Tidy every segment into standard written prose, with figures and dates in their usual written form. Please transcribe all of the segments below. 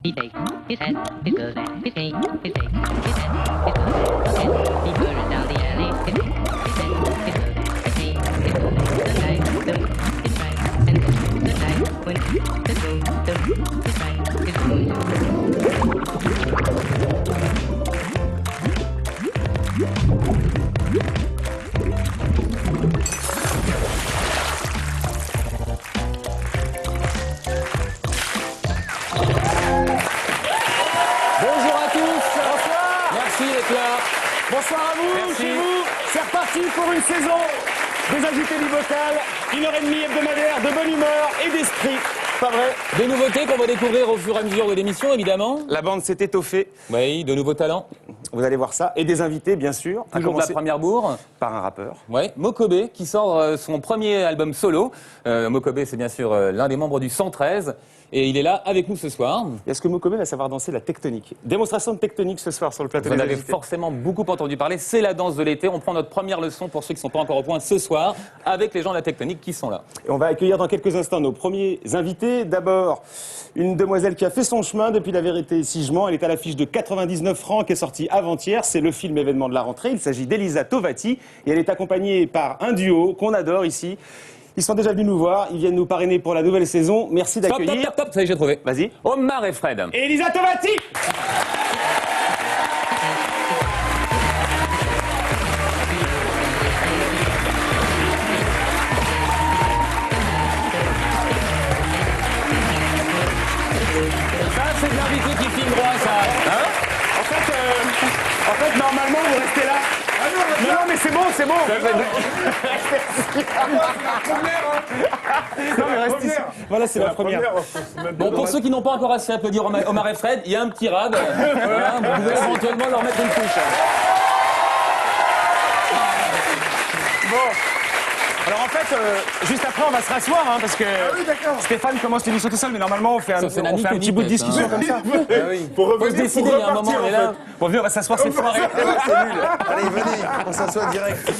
He shakes his head, his goes and his shake, his shake, his head, his goes and again. He burns down the alley, his shake, his head, his goes and his shake, his goes and the night, the moon is bright, and the night when the moon is bright, his moon. Bonjour à tous. Bonsoir. Merci d'être là. Bonsoir à vous, Merci. chez vous. C'est reparti pour une saison des invités bivocales, 1h30 hebdomadaire de bonne humeur et d'esprit. Pas vrai? Des nouveautés qu'on va découvrir au fur et à mesure de l'émission, évidemment. La bande s'est étoffée, Oui, de nouveaux talents. vous allez voir ça. Et des invités, bien sûr. À Toujours de la commencer première bourre. par un rappeur. Ouais, Mokobe, qui sort son premier album solo. Mokobe, c'est bien sûr l'un des membres du 113. Et il est là avec nous ce soir. Est-ce que Mokobe va savoir danser la tectonique? Démonstration de tectonique ce soir sur le plateau Vous en des avez invités. forcément beaucoup entendu parler. C'est la danse de l'été. On prend notre première leçon pour ceux qui ne sont pas encore au point ce soir avec les gens de la tectonique qui sont là. Et on va accueillir dans quelques instants nos premiers invités. D'abord, une demoiselle qui a fait son chemin depuis La Vérité et Sigement. Elle est à l'affiche de 99 francs qui est sortie avant-hier. C'est le film événement de la rentrée. Il s'agit d'Elisa Tovati. Et elle est accompagnée par un duo qu'on adore ici. Ils sont déjà venus nous voir. Ils viennent nous parrainer pour la nouvelle saison. Merci Stop, d'accueillir. stop, stop, stop. Ça y est, j'ai trouvé. Vas-y. Omar et Fred. Elisa Tovati! Ça, c'est de l'invité qui filme droit, ça. Hein? En fait, normalement, vous restez là. Non, non, mais c'est bon, c'est bon. Non, mais reste ici. Voilà, c'est la première. Bon, pour ceux qui n'ont pas encore assez applaudi Omar et Fred, il y a un petit rab. Voilà, vous pouvez éventuellement leur mettre une couche. Bon. Alors en fait, juste après, on va se rasseoir, hein, parce que Stéphane commence l'émission tout seul, mais normalement, on fait un, Ça, c'est la on fait un Nick petit bout de Nick, discussion hein. comme ça. Faut se décider, il y a un moment, on est là. Bon, viens, on va s'asseoir, c'est foiré. Allez, venez, on s'assoit direct.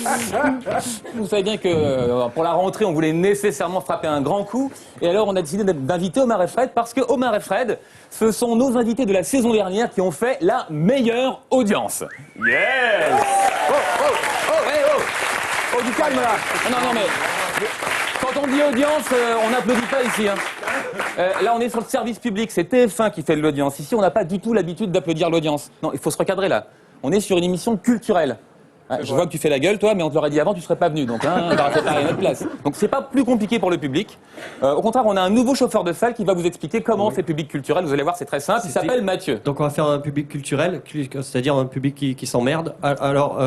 Vous savez bien que pour la rentrée, on voulait nécessairement frapper un grand coup. Et alors, on a décidé d'inviter Omar et Fred parce que Omar et Fred, ce sont nos invités de la saison dernière qui ont fait la meilleure audience. Yes! Oh, du calme là. Non, mais quand on dit audience, on n'applaudit pas ici. Hein. Là, on est sur le service public. C'est TF1 qui fait de l'audience. Ici, on n'a pas du tout l'habitude d'applaudir l'audience. Non, il faut se recadrer là. On est sur une émission culturelle. Je vois que tu fais la gueule, toi, mais on te l'aurait dit avant, tu serais pas venu. Donc, on va préparer notre place. Donc, c'est pas plus compliqué pour le public. Au contraire, on a un nouveau chauffeur de salle qui va vous expliquer comment on fait public culturel. Vous allez voir, c'est très simple. Il s'appelle Mathieu. Donc on va faire un public culturel, c'est-à-dire un public qui s'emmerde. Alors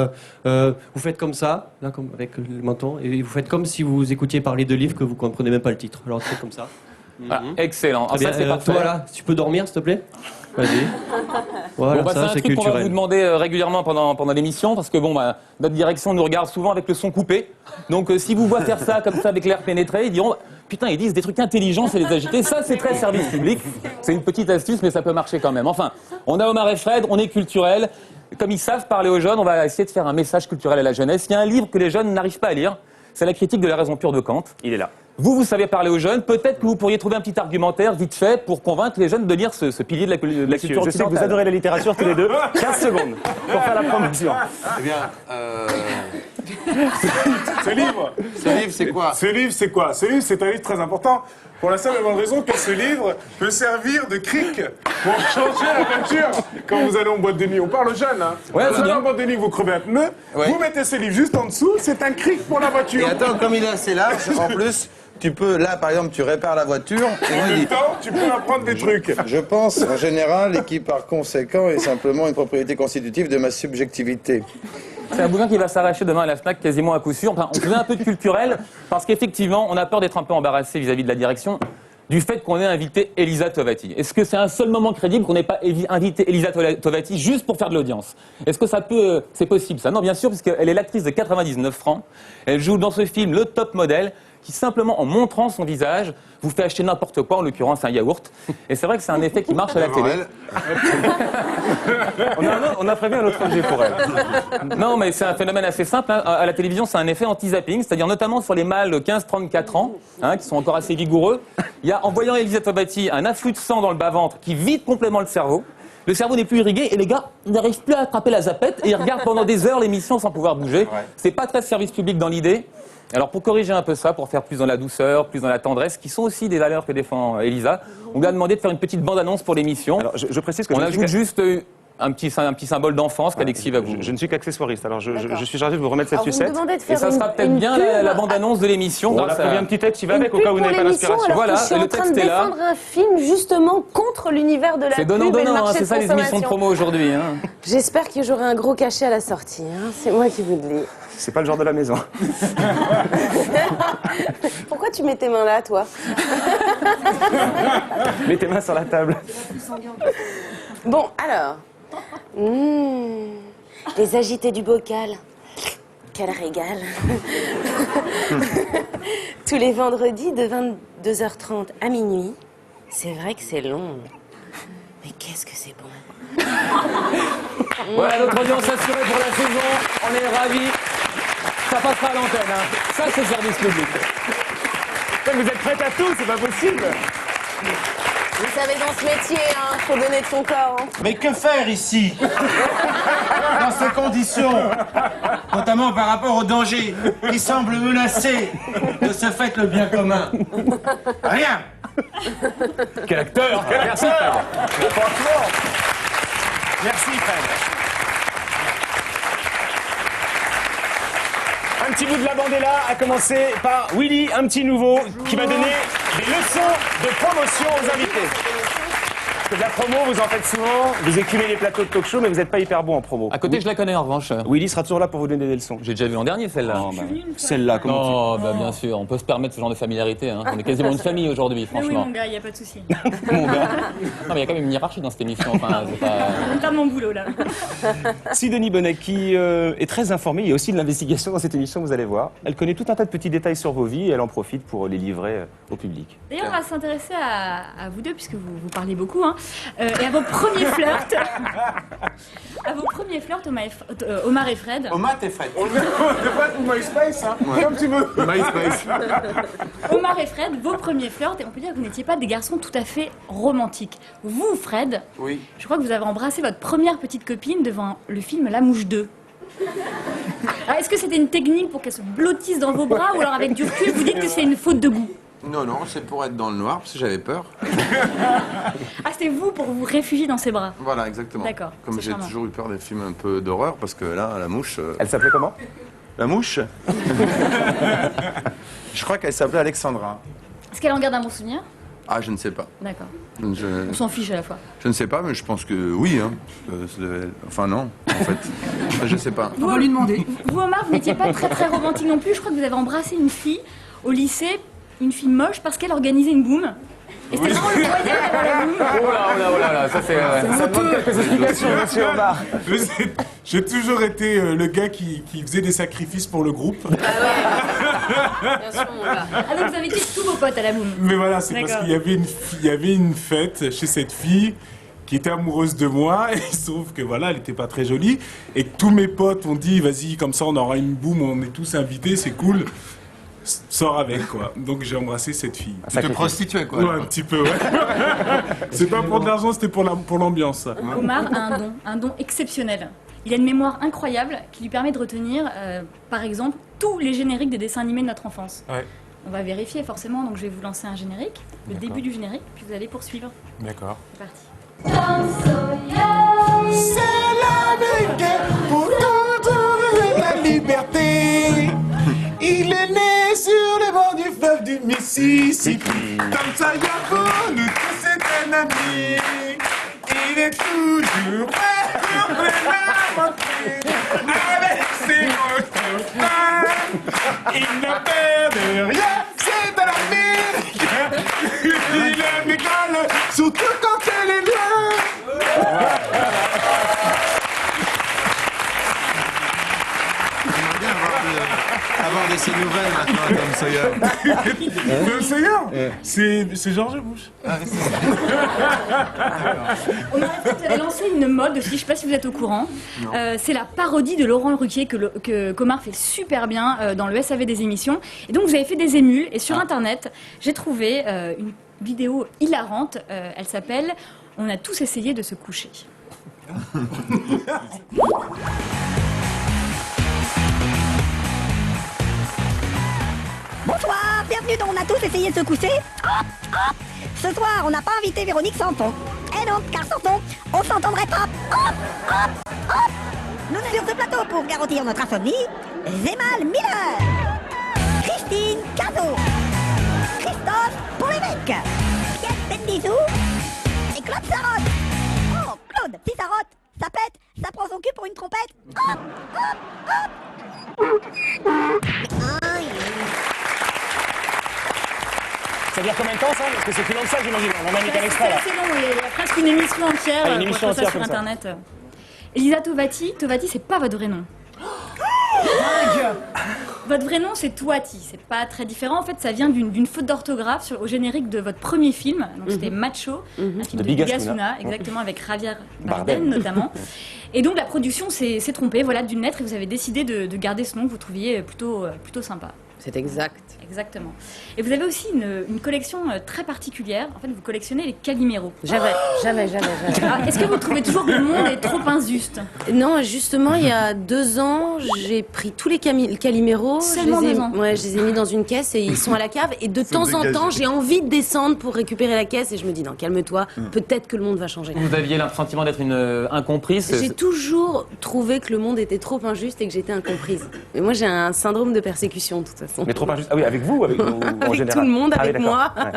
vous faites comme ça, là comme avec le menton, et vous faites comme si vous écoutiez parler de livres que vous comprenez même pas le titre. Alors c'est comme ça. Ah, excellent. Ah, Très bien. ça, c'est parfait. Toi là, tu peux dormir s'il te plaît. Vas-y. Voilà, Bon, bah, c'est ça un c'est truc qu'on va vous culturel. demander régulièrement pendant l'émission, parce que bon, bah, notre direction nous regarde souvent avec le son coupé. Donc si vous voyez faire ça comme ça avec l'air pénétré, ils diront putain, ils disent des trucs intelligents, c'est les agiter. Ça, c'est très service public. C'est une petite astuce, mais ça peut marcher quand même. Enfin, on a Omar et Fred, on est culturel. Comme ils savent parler aux jeunes, on va essayer de faire un message culturel à la jeunesse. Il y a un livre que les jeunes n'arrivent pas à lire. C'est La critique de la raison pure de Kant. Il est là. Vous savez parler aux jeunes. Peut-être que vous pourriez trouver un petit argumentaire vite fait pour convaincre les jeunes de lire ce pilier de la culture Je sais que vous occidentale. adorez la littérature tous les deux. 15 secondes pour faire la promotion. Eh bien, Ce livre, c'est quoi? ce livre, c'est quoi? Ce livre, c'est un livre très important pour la simple et bonne raison que ce livre peut servir de cric pour changer la peinture. Quand vous allez en boîte de nuit, on parle aux jeunes, hein. Ouais, vous c'est allez bien. en boîte de nuit, vous crevez un pneu, vous mettez ce livre juste en dessous, c'est un cric pour la Et voiture. attends, comme il est assez large, en plus, tu peux, là par exemple, tu répares la voiture, et En moi, il même dit, temps, tu peux apprendre des trucs. je pense en général, et qui par conséquent est simplement une propriété constitutive de ma subjectivité. C'est un bouquin qui va s'arracher demain à la FNAC quasiment à coup sûr. Enfin, on faisait un peu de culturel parce qu'effectivement, on a peur d'être un peu embarrassé vis-à-vis de la direction du fait qu'on ait invité Elisa Tovati. Est-ce que c'est un seul moment crédible qu'on n'ait pas invité Elisa Tovati juste pour faire de l'audience? Est-ce que ça peut, c'est possible ça? Non, bien sûr, puisqu'elle est l'actrice de 99 francs. Elle joue dans ce film le top modèle. qui simplement en montrant son visage vous fait acheter n'importe quoi, en l'occurrence un yaourt. Et c'est vrai que c'est un effet qui marche à la télé. On a prévu un autre objet pour elle. Non, mais c'est un phénomène assez simple. Hein. À la télévision, c'est un effet anti-zapping, c'est-à-dire notamment sur les mâles 15-34 ans, hein, qui sont encore assez vigoureux. Il y a, en voyant Elisa Tovati, un afflux de sang dans le bas-ventre qui vide complètement le cerveau. Le cerveau n'est plus irrigué et les gars n'arrivent plus à attraper la zappette et ils regardent pendant des heures l'émission sans pouvoir bouger. C'est pas très service public dans l'idée. Alors pour corriger un peu ça, pour faire plus dans la douceur, plus dans la tendresse, qui sont aussi des valeurs que défend Elisa, on lui a demandé de faire une petite bande-annonce pour l'émission. Alors je précise que On je ajoute juste un petit symbole d'enfance qu'Alexis va vous... Je ne suis qu'accessoiriste, alors je suis chargé de vous remettre cette Alors, vous me sucette. demandez de Et faire ça sera peut-être une bien pub la bande-annonce de l'émission. On a grâce prévu à... un petit texte qui va Une avec, au pub cas où vous pour n'avez pas l'émission, d'inspiration. alors que Voilà, je suis et en le train de texte est là. défendre un film justement contre l'univers de la C'est pub et le donnant-donnant, hein, marché c'est de ça les émissions de consommation. promo aujourd'hui. Hein. J'espère que j'aurai un gros cachet à la sortie. Hein. C'est moi qui vous le dis. C'est pas le genre de la maison. Pourquoi tu mets tes mains là, toi? Mets tes mains sur la table. Bon, alors. Les agités du bocal. Quel régal. Tous les vendredis de 22h30 à minuit. C'est vrai que c'est long. Mais qu'est-ce que c'est bon. Voilà, notre audience assurée pour la saison. On est ravis. Ça passera à l'antenne. Hein. Ça, c'est service public. Vous êtes prête à tout, c'est pas possible. Vous savez, dans ce métier, hein, faut donner de son corps. Hein. Mais que faire ici? Dans ces conditions, notamment par rapport au danger qui semble menacer de ce fait le bien commun. Rien. Quel acteur! Merci, Fred. Franchement. Merci, Fred. Un petit bout de la bande est là, à commencer par Willy, un petit nouveau, qui va donner des leçons de promotion aux invités. Parce que de la promo, vous en faites souvent, vous écumez les plateaux de talk-show, mais vous n'êtes pas hyper bon en promo. À côté, je la connais en revanche. Willy sera toujours là pour vous donner des leçons. J'ai déjà vu l'an dernier celle-là. Celle-là, comment Oh, bah bien sûr, on peut se permettre ce genre de familiarité. Hein. On est quasiment une famille aujourd'hui, Mais oui, franchement. mon gars, y a pas de souci. Mon gars. Non, mais il y a quand même une hiérarchie dans cette émission. Enfin, c'est pas... C'est pas mon boulot, là. Sidonie Bonnet, qui est très informée, il y a aussi de l'investigation dans cette émission, vous allez voir. Elle connaît tout un tas de petits détails sur vos vies et elle en profite pour les livrer au public. D'ailleurs, on va s'intéresser à vous deux, puisque vous parlez beaucoup, hein, et à vos premiers flirts. À vos premiers flirts, Omar et Fred. Omar et Fred. On devrait être pour MySpace, hein. Comme tu veux. MySpace. Omar et Fred, vos premiers flirts, et on peut dire que vous n'étiez pas des garçons tout à fait romantiques. Vous, Fred, Oui. je crois que vous avez embrassé votre première petite copine devant le film La Mouche 2. Alors, est-ce que c'était une technique pour qu'elle se blottisse dans vos bras, ou alors avec du recul, vous dites que c'est une faute de goût? Non, non, c'est pour être dans le noir, parce que j'avais peur. Ah, c'était vous pour vous réfugier dans ses bras. Voilà, exactement. D'accord, Comme c'est j'ai charmant. toujours eu peur des films un peu d'horreur, parce que là, la mouche... Elle s'appelait comment? La mouche Je crois qu'elle s'appelait Alexandra. Est-ce qu'elle en garde un bon souvenir? Ah, je ne sais pas. D'accord. On Je s'en fiche à la fois. ne sais pas, mais je pense que oui. Hein. Enfin, non, en fait. Je sais pas. On va lui demander. Vous, Omar, vous n'étiez pas très très romantique non plus. Je crois que vous avez embrassé une fille au lycée, une fille moche, parce qu'elle organisait une boum. Et c'était vraiment le moyen d'avoir la boum. Oh là, ça c'est... Ça demande quelques explications, monsieur Omar. J'ai toujours été le gars qui faisait des sacrifices pour le groupe. Bien sûr, mon gars. Ah, donc vous avez été tous vos potes à la boum. Mais voilà, c'est parce D'accord. qu'il y avait une fête chez cette fille qui était amoureuse de moi, et il se trouve que voilà, elle était pas très jolie, et que tous mes potes ont dit, vas-y, comme ça on aura une boum, on est tous invités, c'est cool, sors avec, quoi. Donc j'ai embrassé cette fille. Tu te prostituais, quoi. Ouais, un petit peu, ouais. C'est pas pour de l'argent, c'était pour l'ambiance. Omar a un don exceptionnel. Il a une mémoire incroyable qui lui permet de retenir, par exemple, tous les génériques des dessins animés de notre enfance. Ouais. On va vérifier forcément, donc je vais vous lancer un générique, le début du générique, puis vous allez poursuivre. D'accord. C'est parti. C'est l'Américain pour toute la liberté. Il est né sur les bords du fleuve du Mississippi. Comme ça, Yako, nous tous c'est un ami. Il est toujours prêt pour l'aventure. Avec ses motos fans, il n'a peur de rien. C'est un Américain. Il aime l'école, surtout quand elle est loin. J'aimerais bien avoir de ces nouvelles maintenant, Tom Sawyer. C'est George Bush. On aurait peut-être lancé une mode aussi, je sais pas si vous êtes au courant. C'est la parodie de Laurent Ruquier que Comar fait super bien dans le SAV des émissions. Et donc vous avez fait des émules et sur internet, j'ai trouvé une vidéo hilarante. Elle s'appelle « On a tous essayé de se coucher ». Bonsoir, bienvenue dans On a tous essayé de se coucher. Hop, hop. Ce soir, on n'a pas invité Véronique Sanson. Eh non, car Sanson, on s'entendrait pas. Hop, hop, hop. Nous sommes sur ce plateau pour garantir notre insomnie. Zémal Miller, Christine Cazot, Christophe pour les mecs, Pierre Bendizou et Claude Sarotte. Oh, Claude, si ça rote, ça pète, ça prend son cul pour une trompette. Hop, hop, hop. Aïe. Ça dure combien de temps ça? Parce que c'est plus long que ça, j'imagine. On a mis qu'un extrait C'est là. assez long, il y a presque une émission entière. Une émission pour ça entière sur comme ça. internet. Elisa Tovati, c'est pas votre vrai nom. Votre vrai nom, c'est Touati. C'est pas très différent. En fait, ça vient d'une faute d'orthographe au générique de votre premier film. Donc, c'était Macho, un film de Bigasuna, exactement, avec Javier Bardem notamment. Et donc, la production s'est trompée, voilà, d'une lettre, et vous avez décidé de garder ce nom que vous trouviez plutôt sympa. C'est exact. Exactement. Et vous avez aussi une collection très particulière. En fait, vous collectionnez les Calimero. Jamais. Alors, est-ce que vous trouvez toujours que le monde est trop injuste? Non, justement, il y a 2 ans, j'ai pris tous les Calimero. Seulement 2 ans. Ouais, je les ai mis dans une caisse et ils sont à la cave. Et de temps en temps, j'ai envie de descendre pour récupérer la caisse et je me dis non, calme-toi, peut-être que le monde va changer. Vous aviez le sentiment d'être une incomprise. J'ai toujours trouvé que le monde était trop injuste et que j'étais incomprise. Mais moi, j'ai un syndrome de persécution, de toute façon. Mais trop injuste. Ah oui, avec vous ou avec, ou en Avec général? tout le monde, Ah oui, avec d'accord. moi, Ouais.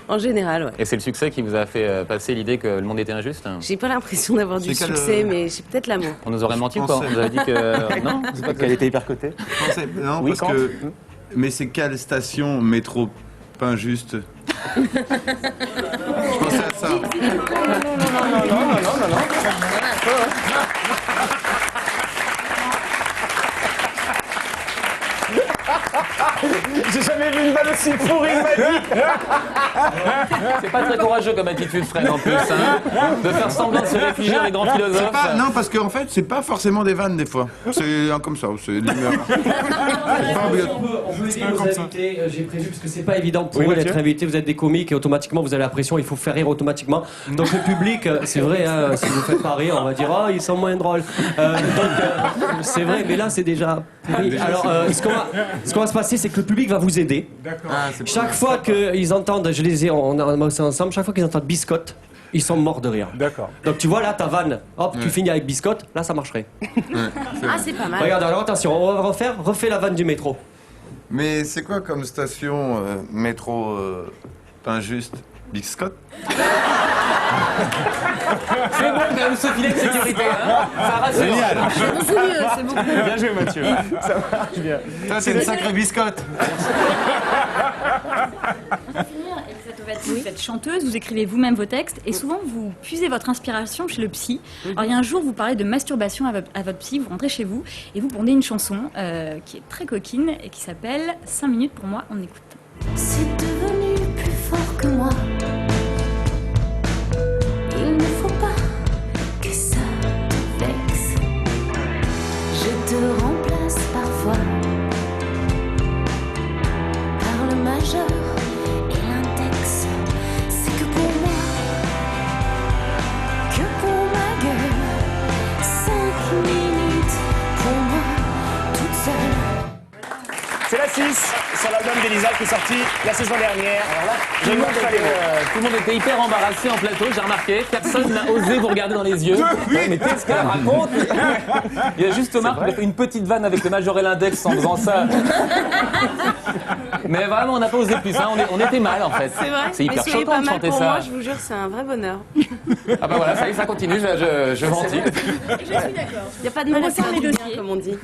en général, ouais. Et c'est le succès qui vous a fait passer l'idée que le monde était injuste? J'ai pas l'impression d'avoir du C'est quel, succès, mais j'ai peut-être l'amour. On nous aurait menti, Je quoi. On pensais. nous avait dit que... Non, c'est pas Qu'elle était hyper cotée. Non, Oui, parce quand que. Mais c'est quelle station métro pas juste? Je pensais à ça. J'ai jamais vu une balle aussi pourrie de ma vie. C'est pas très courageux comme attitude, Fred, en plus, hein, de faire semblant de se réfugier dans les grands philosophes. Non, parce qu'en fait, c'est pas forcément des vannes des fois. C'est comme ça, c'est de l'humeur. On peut aider nos invités, j'ai prévu, parce que c'est pas évident pour Oui, eux Mathieu. d'être invités, vous êtes des comiques et automatiquement vous avez la pression, il faut faire rire automatiquement. Donc le public, c'est vrai, hein, si vous faites pas rire, on va dire oh ils sont moins drôles. C'est vrai, mais là c'est déjà pourri. Alors ce qu'on va se passer, c'est que le public va vous aider. Chaque fois qu'ils entendent, je les ai, on a bossé ensemble, chaque fois qu'ils entendent biscotte, ils sont morts de rire. D'accord. Donc tu vois là ta vanne, hop, tu finis avec biscotte, là ça marcherait. Ah, c'est pas mal. Regarde, alors attention, on va refais la vanne du métro. Mais c'est quoi comme station métro pas juste? Biscotte? C'est bon, quand même, ce filet de sécurité, hein. Ça rassure. Génial. C'est beaucoup mieux, c'est beaucoup mieux. Bien joué, Mathieu. Ça marche bien. Ça, c'est une sacrée biscotte. Pour finir, Elisa Tovati, vous êtes chanteuse, vous écrivez vous-même vos textes et souvent vous puisez votre inspiration chez le psy. Alors il y a un jour, vous parlez de masturbation à votre psy, vous rentrez chez vous et vous pondez une chanson qui est très coquine et qui s'appelle 5 minutes pour moi, on écoute. C'est devenu plus fort que moi. Il ne faut pas que ça te vexe. Je te remplace parfois par le majeur et l'index. C'est que pour moi, que pour ma gueule. 5 minutes pour moi, toute seule. C'est la 6 sur l'album d'Elisa qui est sorti la saison dernière. Alors là, Tout le monde était hyper embarrassé en plateau, j'ai remarqué. Personne n'a osé vous regarder dans les yeux. Mais qu'est-ce qu'elle raconte? Il y a juste Omar qui a fait une petite vanne avec le major et l'index en faisant ça. Mais vraiment, on n'a pas osé plus. Hein. On était mal en fait. C'est vrai. C'est hyper mais soyez choquant pas de mal chanter pour ça. moi, je vous jure, c'est un vrai bonheur. Ah bah voilà, ça y est, ça continue, je ventis. Je suis d'accord. Il n'y a pas de mal à On faire ressent les du bien, dossiers. comme on dit.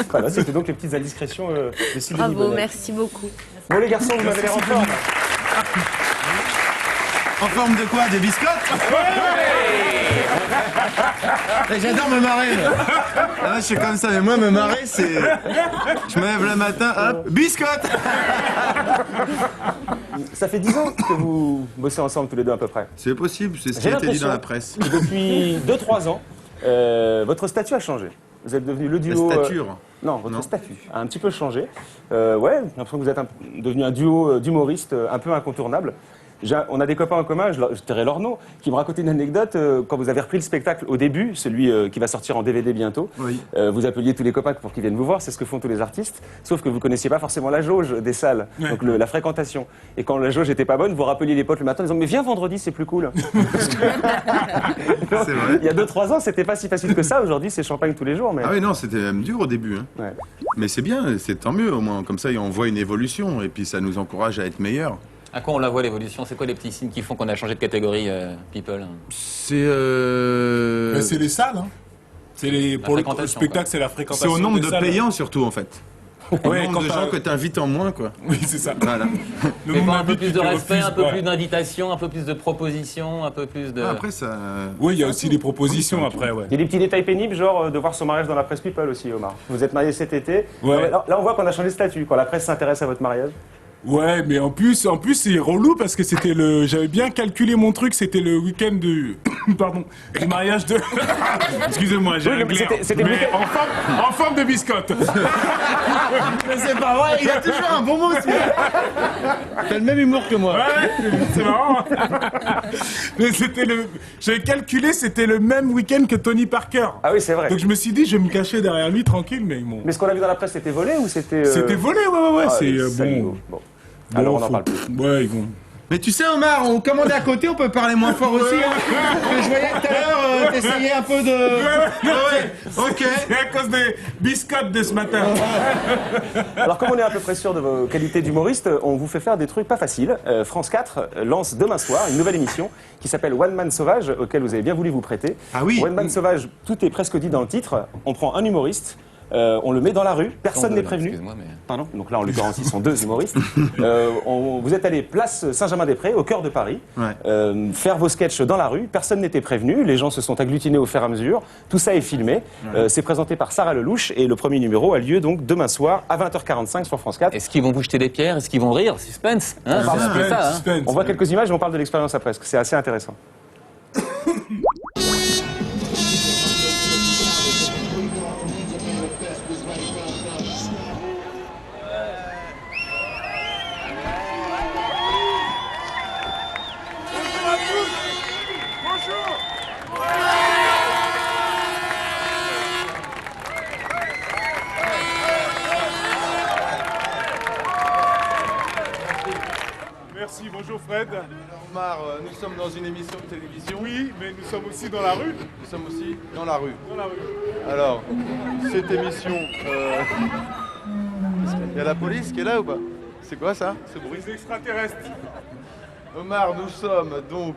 Voilà, c'était donc les petites indiscrétions de Sylvie Bravo, Bonnel. merci beaucoup. Bon les garçons, vous m'avez l'air en forme. En forme de quoi? Des biscottes? Et j'adore me marrer. Moi. Ah, je suis comme ça, mais moi me marrer c'est... Je me lève le matin, hop, biscotte. Ça fait 10 ans que vous bossez ensemble tous les deux à peu près. C'est possible, c'est ce qui J'ai a été dit dans l'impression la presse. que depuis 2-3 ans, votre statut a changé. Vous êtes devenu le duo... La stature. Non, votre statut a un petit peu changé. Ouais, j'ai l'impression que vous êtes devenu un duo d'humoristes un peu incontournable. On a des copains en commun, je tairai leur nom, qui me racontaient une anecdote. Quand vous avez repris le spectacle au début, celui qui va sortir en DVD bientôt, Oui. vous appeliez tous les copains pour qu'ils viennent vous voir, c'est ce que font tous les artistes, sauf que vous connaissiez pas forcément la jauge des salles, donc la fréquentation. Et quand la jauge était pas bonne, vous rappeliez les potes le matin en disant mais viens vendredi, c'est plus cool. C'est vrai. Il y a 2-3 ans, c'était pas si facile que ça. Aujourd'hui, c'est champagne tous les jours. Mais... Ah oui, non, c'était même dur au début. Hein. Ouais. Mais c'est bien, c'est tant mieux au moins. Comme ça, on voit une évolution et puis ça nous encourage à être meilleurs. À quoi on la voit l'évolution? C'est quoi les petits signes qui font qu'on a changé de catégorie, people? C'est Mais c'est les salles, hein. Pour le fréquentation, spectacle, quoi. c'est la c'est fréquentation. au nombre des de salles. payants surtout en fait. Au Ouais, nombre de quand gens t'as- que tu invites en moins quoi. Oui, c'est ça. Voilà. Le Mais nombre pas un peu d'invités plus de qui respect, refusent, un peu ouais. plus d'invitation, un peu plus de propositions, un peu plus de... Ah, après ça. Oui, il y a aussi des propositions après, ouais. Il y a des petits détails pénibles, genre de voir son mariage dans la presse People aussi, Omar. Vous êtes marié cet été. Ouais. Non, mais là, on voit qu'on a changé de statut. Quand la presse s'intéresse à votre mariage. Ouais, mais en plus c'est relou parce que j'avais bien calculé mon truc, c'était le week-end du du mariage de. Excusez-moi, j'ai Oui, un mais glaire. c'était le Mais week-end. en forme de biscotte. Mais c'est pas vrai, il a toujours un bon mot aussi. T'as le même humour que moi. Ouais, c'est marrant. Mais j'avais calculé, c'était le même week-end que Tony Parker. Ah oui, c'est vrai. Donc je me suis dit, je vais me cacher derrière lui tranquille, mais bon. Mais ce qu'on a vu dans la presse, c'était volé ou c'était. C'était volé, ouais. Ah, C'est les bon. salauds. Bon. Alors on en parle plus. Ouais, ils vont. Mais tu sais Omar, on commande à côté, on peut parler moins fort aussi. Hein. Parce que je voyais tout à l'heure, t'essayais un peu de. Ouais, ok. C'est à cause des biscottes de ce matin. Alors comme on est à peu près sûr de vos qualités d'humoriste, on vous fait faire des trucs pas faciles. France 4 lance demain soir une nouvelle émission qui s'appelle One Man Sauvage, auquel vous avez bien voulu vous prêter. Ah oui. One Man Sauvage, tout est presque dit dans le titre. On prend un humoriste, on le met dans la rue, personne n'est prévenu. Excuse-moi, mais... Pardon. Donc là, en l'occurrence, ils sont 2 humoristes. Vous êtes allé place Saint-Germain-des-Prés, au cœur de Paris, Ouais. faire vos sketchs dans la rue. Personne n'était prévenu. Les gens se sont agglutinés au fur et à mesure. Tout ça est filmé. C'est présenté par Sarah Lelouch et le premier numéro a lieu donc demain soir à 20h45 sur France 4. Est-ce qu'ils vont vous jeter des pierres? Est-ce qu'ils vont rire? Suspense, hein? Ah, C'est un peu ça, hein? suspense. On voit quelques images et on parle de l'expérience après, parce que c'est assez intéressant. Merci, bonjour Fred. Omar, nous sommes dans une émission de télévision. Oui, mais nous sommes aussi dans la rue. Nous sommes aussi dans la rue. Dans la rue. Alors, cette émission. Il y a la police qui est là ou pas? C'est quoi ça? Ce bruit? Les extraterrestres. Omar, nous sommes donc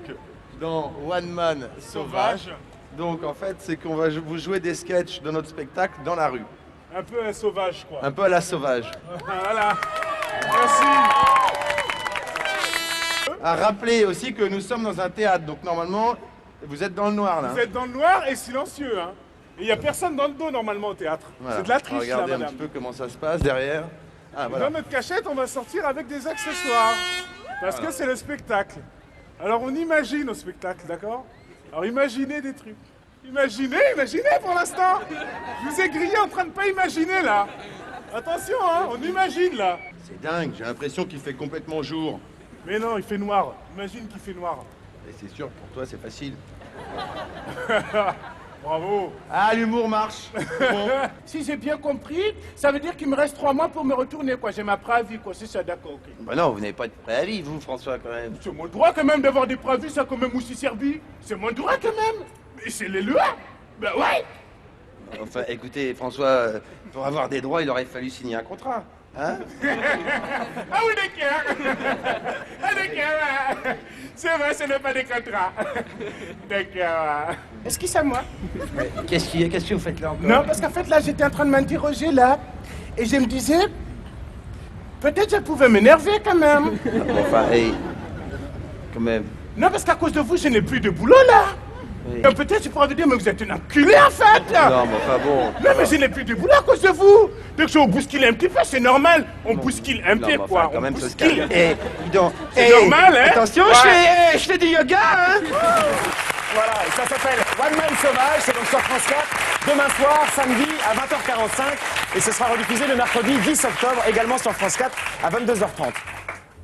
dans One Man Sauvage. Donc en fait, c'est qu'on va vous jouer des sketchs de notre spectacle dans la rue. Un peu un sauvage, quoi. Un peu à la sauvage. Voilà. Merci. À rappeler aussi que nous sommes dans un théâtre, donc normalement, vous êtes dans le noir là. Vous êtes dans le noir et silencieux, hein. Et il n'y a personne dans le dos normalement au théâtre. Voilà. C'est de la triche, là, Regardez un madame. petit peu comment ça se passe derrière. Ah voilà. Dans notre cachette, on va sortir avec des accessoires. Parce que c'est le spectacle. Alors on imagine au spectacle, d'accord? Alors imaginez des trucs. Imaginez pour l'instant. Je vous ai grillé en train de pas imaginer là. Attention, hein, on imagine là. C'est dingue, j'ai l'impression qu'il fait complètement jour. Mais non, il fait noir. Imagine qu'il fait noir. Et c'est sûr, pour toi c'est facile. Bravo. Ah, l'humour marche. Bon. Si j'ai bien compris, ça veut dire qu'il me reste 3 mois pour me retourner, quoi. J'ai ma préavis, quoi. C'est ça, d'accord, ok. Bah non, vous n'avez pas de préavis, vous, François, quand même. C'est mon droit, quand même, d'avoir des préavis, ça, quand même, aussi servi. C'est mon droit, quand même. Mais c'est les lois. Ben ouais. Enfin, écoutez, François, pour avoir des droits, il aurait fallu signer un contrat. Hein? Ah oui, d'accord. Ah d'accord. C'est vrai, ce n'est pas des contrats. D'accord. Est-ce qu'il c'est moi? Qu'est-ce que vous faites là encore? Non, parce qu'en fait, là, j'étais en train de m'interroger, là. Et je me disais, peut-être je pouvais m'énerver, quand même. Enfin, hey, quand même. Non, parce qu'à cause de vous, je n'ai plus de boulot, là. Peut-être tu pourras te dire, mais vous êtes une enculée en fait. Non, mais enfin bon. Non, mais je n'ai plus de boulot à cause de vous. Dès que je vous bouscule un petit peu, c'est normal. On bouscule un peu, quoi. Quand On même, bouscule. dis donc. C'est normal, hein. Attention, Ouais. je fais du yoga, hein. Voilà, et ça s'appelle One Man Sauvage, c'est donc sur France 4, demain soir, samedi à 20h45, et ce sera rediffusé le mercredi 10 octobre, également sur France 4 à 22h30.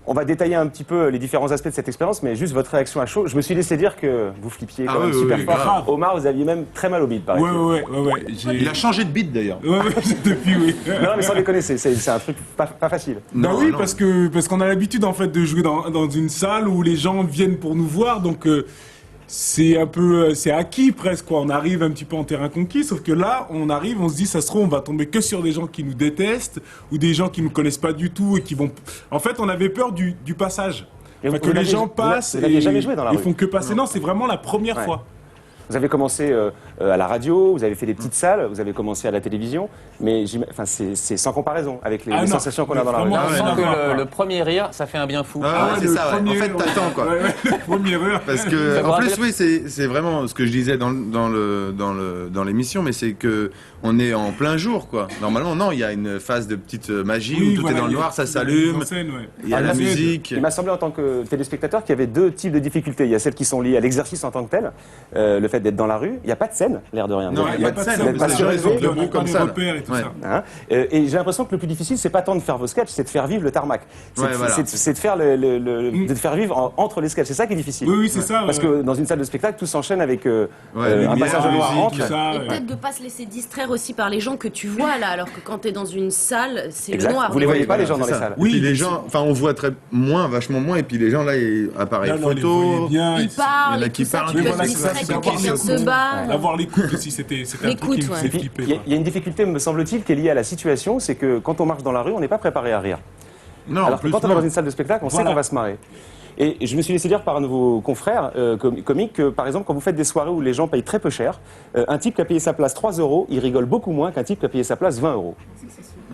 On va détailler un petit peu les différents aspects de cette expérience, mais juste votre réaction à chaud. Je me suis laissé dire que vous flippiez quand même super fort. grave. Omar, vous aviez même très mal au bide, paraît-il. Ouais. Il a changé de beat d'ailleurs. Ouais, depuis, oui. Non, mais sans déconner, c'est un truc pas facile. Bah oui, parce qu'on a l'habitude en fait de jouer dans une salle où les gens viennent pour nous voir, donc c'est un peu, c'est acquis presque quoi. On arrive un petit peu en terrain conquis, sauf que là, on arrive, on se dit, ça se trouve, on va tomber que sur des gens qui nous détestent ou des gens qui nous connaissent pas du tout et qui vont. En fait, on avait peur du passage. Enfin, que les gens passent vous n'aviez jamais joué dans la rue. Ils font que passer. Non, c'est vraiment la première fois. Vous avez commencé à la radio, vous avez fait des petites salles, vous avez commencé à la télévision, mais c'est sans comparaison avec les sensations qu'on a dans la rue. On sent que le premier rire, ça fait un bien fou. C'est ça, ouais. En fait, t'attends, quoi. Le premier rire. Parce que, en plus, oui, c'est vraiment ce que je disais dans l'émission, mais c'est que on est en plein jour, quoi. Normalement, non, il y a une phase de petite magie où tout est dans le noir, ça s'allume, il y a la musique. Il m'a semblé en tant que téléspectateur qu'il y avait deux types de difficultés. Il y a celles qui sont liées à l'exercice en tant que tel, le fait d'être dans la rue. Il n'y a pas de scène, l'air de rien. Non, il n'y a pas de scène, c'est raison, debout comme ça. Et j'ai l'impression que le plus difficile, c'est pas tant de faire vos sketchs, c'est de faire vivre le tarmac. C'est de faire de faire vivre entre les sketchs. C'est ça qui est difficile. Oui, c'est ça. Parce que dans une salle de spectacle, tout s'enchaîne avec un passage au noir entre. Et peut-être de pas se laisser distraire aussi par les gens que tu vois là, alors que quand tu es dans une salle, c'est le noir. Vous les voyez pas les gens dans les salles. Oui, les gens, enfin on voit vachement moins, et puis les gens là, appareil photo, ils parlent, il y en a qui parlent, tu peux être distrait quand quelqu'un se bat. D'avoir l'écoute aussi, c'était un truc qui me faisait flipper. Il y a une difficulté, me semble-t-il, qui est liée à la situation, c'est que quand on marche dans la rue, on n'est pas préparé à rire. Non, alors que quand on est dans une salle de spectacle, on sait qu'on va se marrer. Et je me suis laissé dire par un de vos confrères comiques que, par exemple, quand vous faites des soirées où les gens payent très peu cher, un type qui a payé sa place 3 €, il rigole beaucoup moins qu'un type qui a payé sa place 20 €.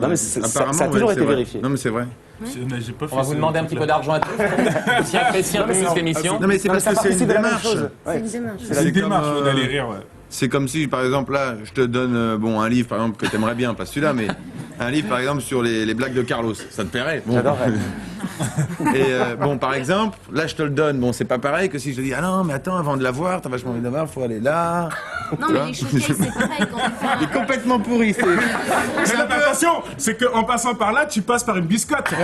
Non, mais ça a toujours été vérifié. Non, mais c'est vrai. On va vous demander un petit peu d'argent à tous. Vous appréciez un peu cette émission. Non, mais c'est parce que c'est une démarche. C'est une démarche d'aller rire, ouais. C'est comme si, par exemple, là, je te donne un livre, par exemple, que tu aimerais bien, pas celui-là, mais un livre, par exemple, sur les blagues de Carlos. Ça te plairait? J'adorerais. Et par exemple, là, je te le donne. Bon, c'est pas pareil que si je te dis, ah non, mais attends, avant de la voir, t'as vachement envie de la voir, faut aller là. Non, mais les showcases, c'est pareil quand on fait. Il est complètement pourri. C'est la tentation, c'est qu'en passant par là, tu passes par une biscotte. Oui,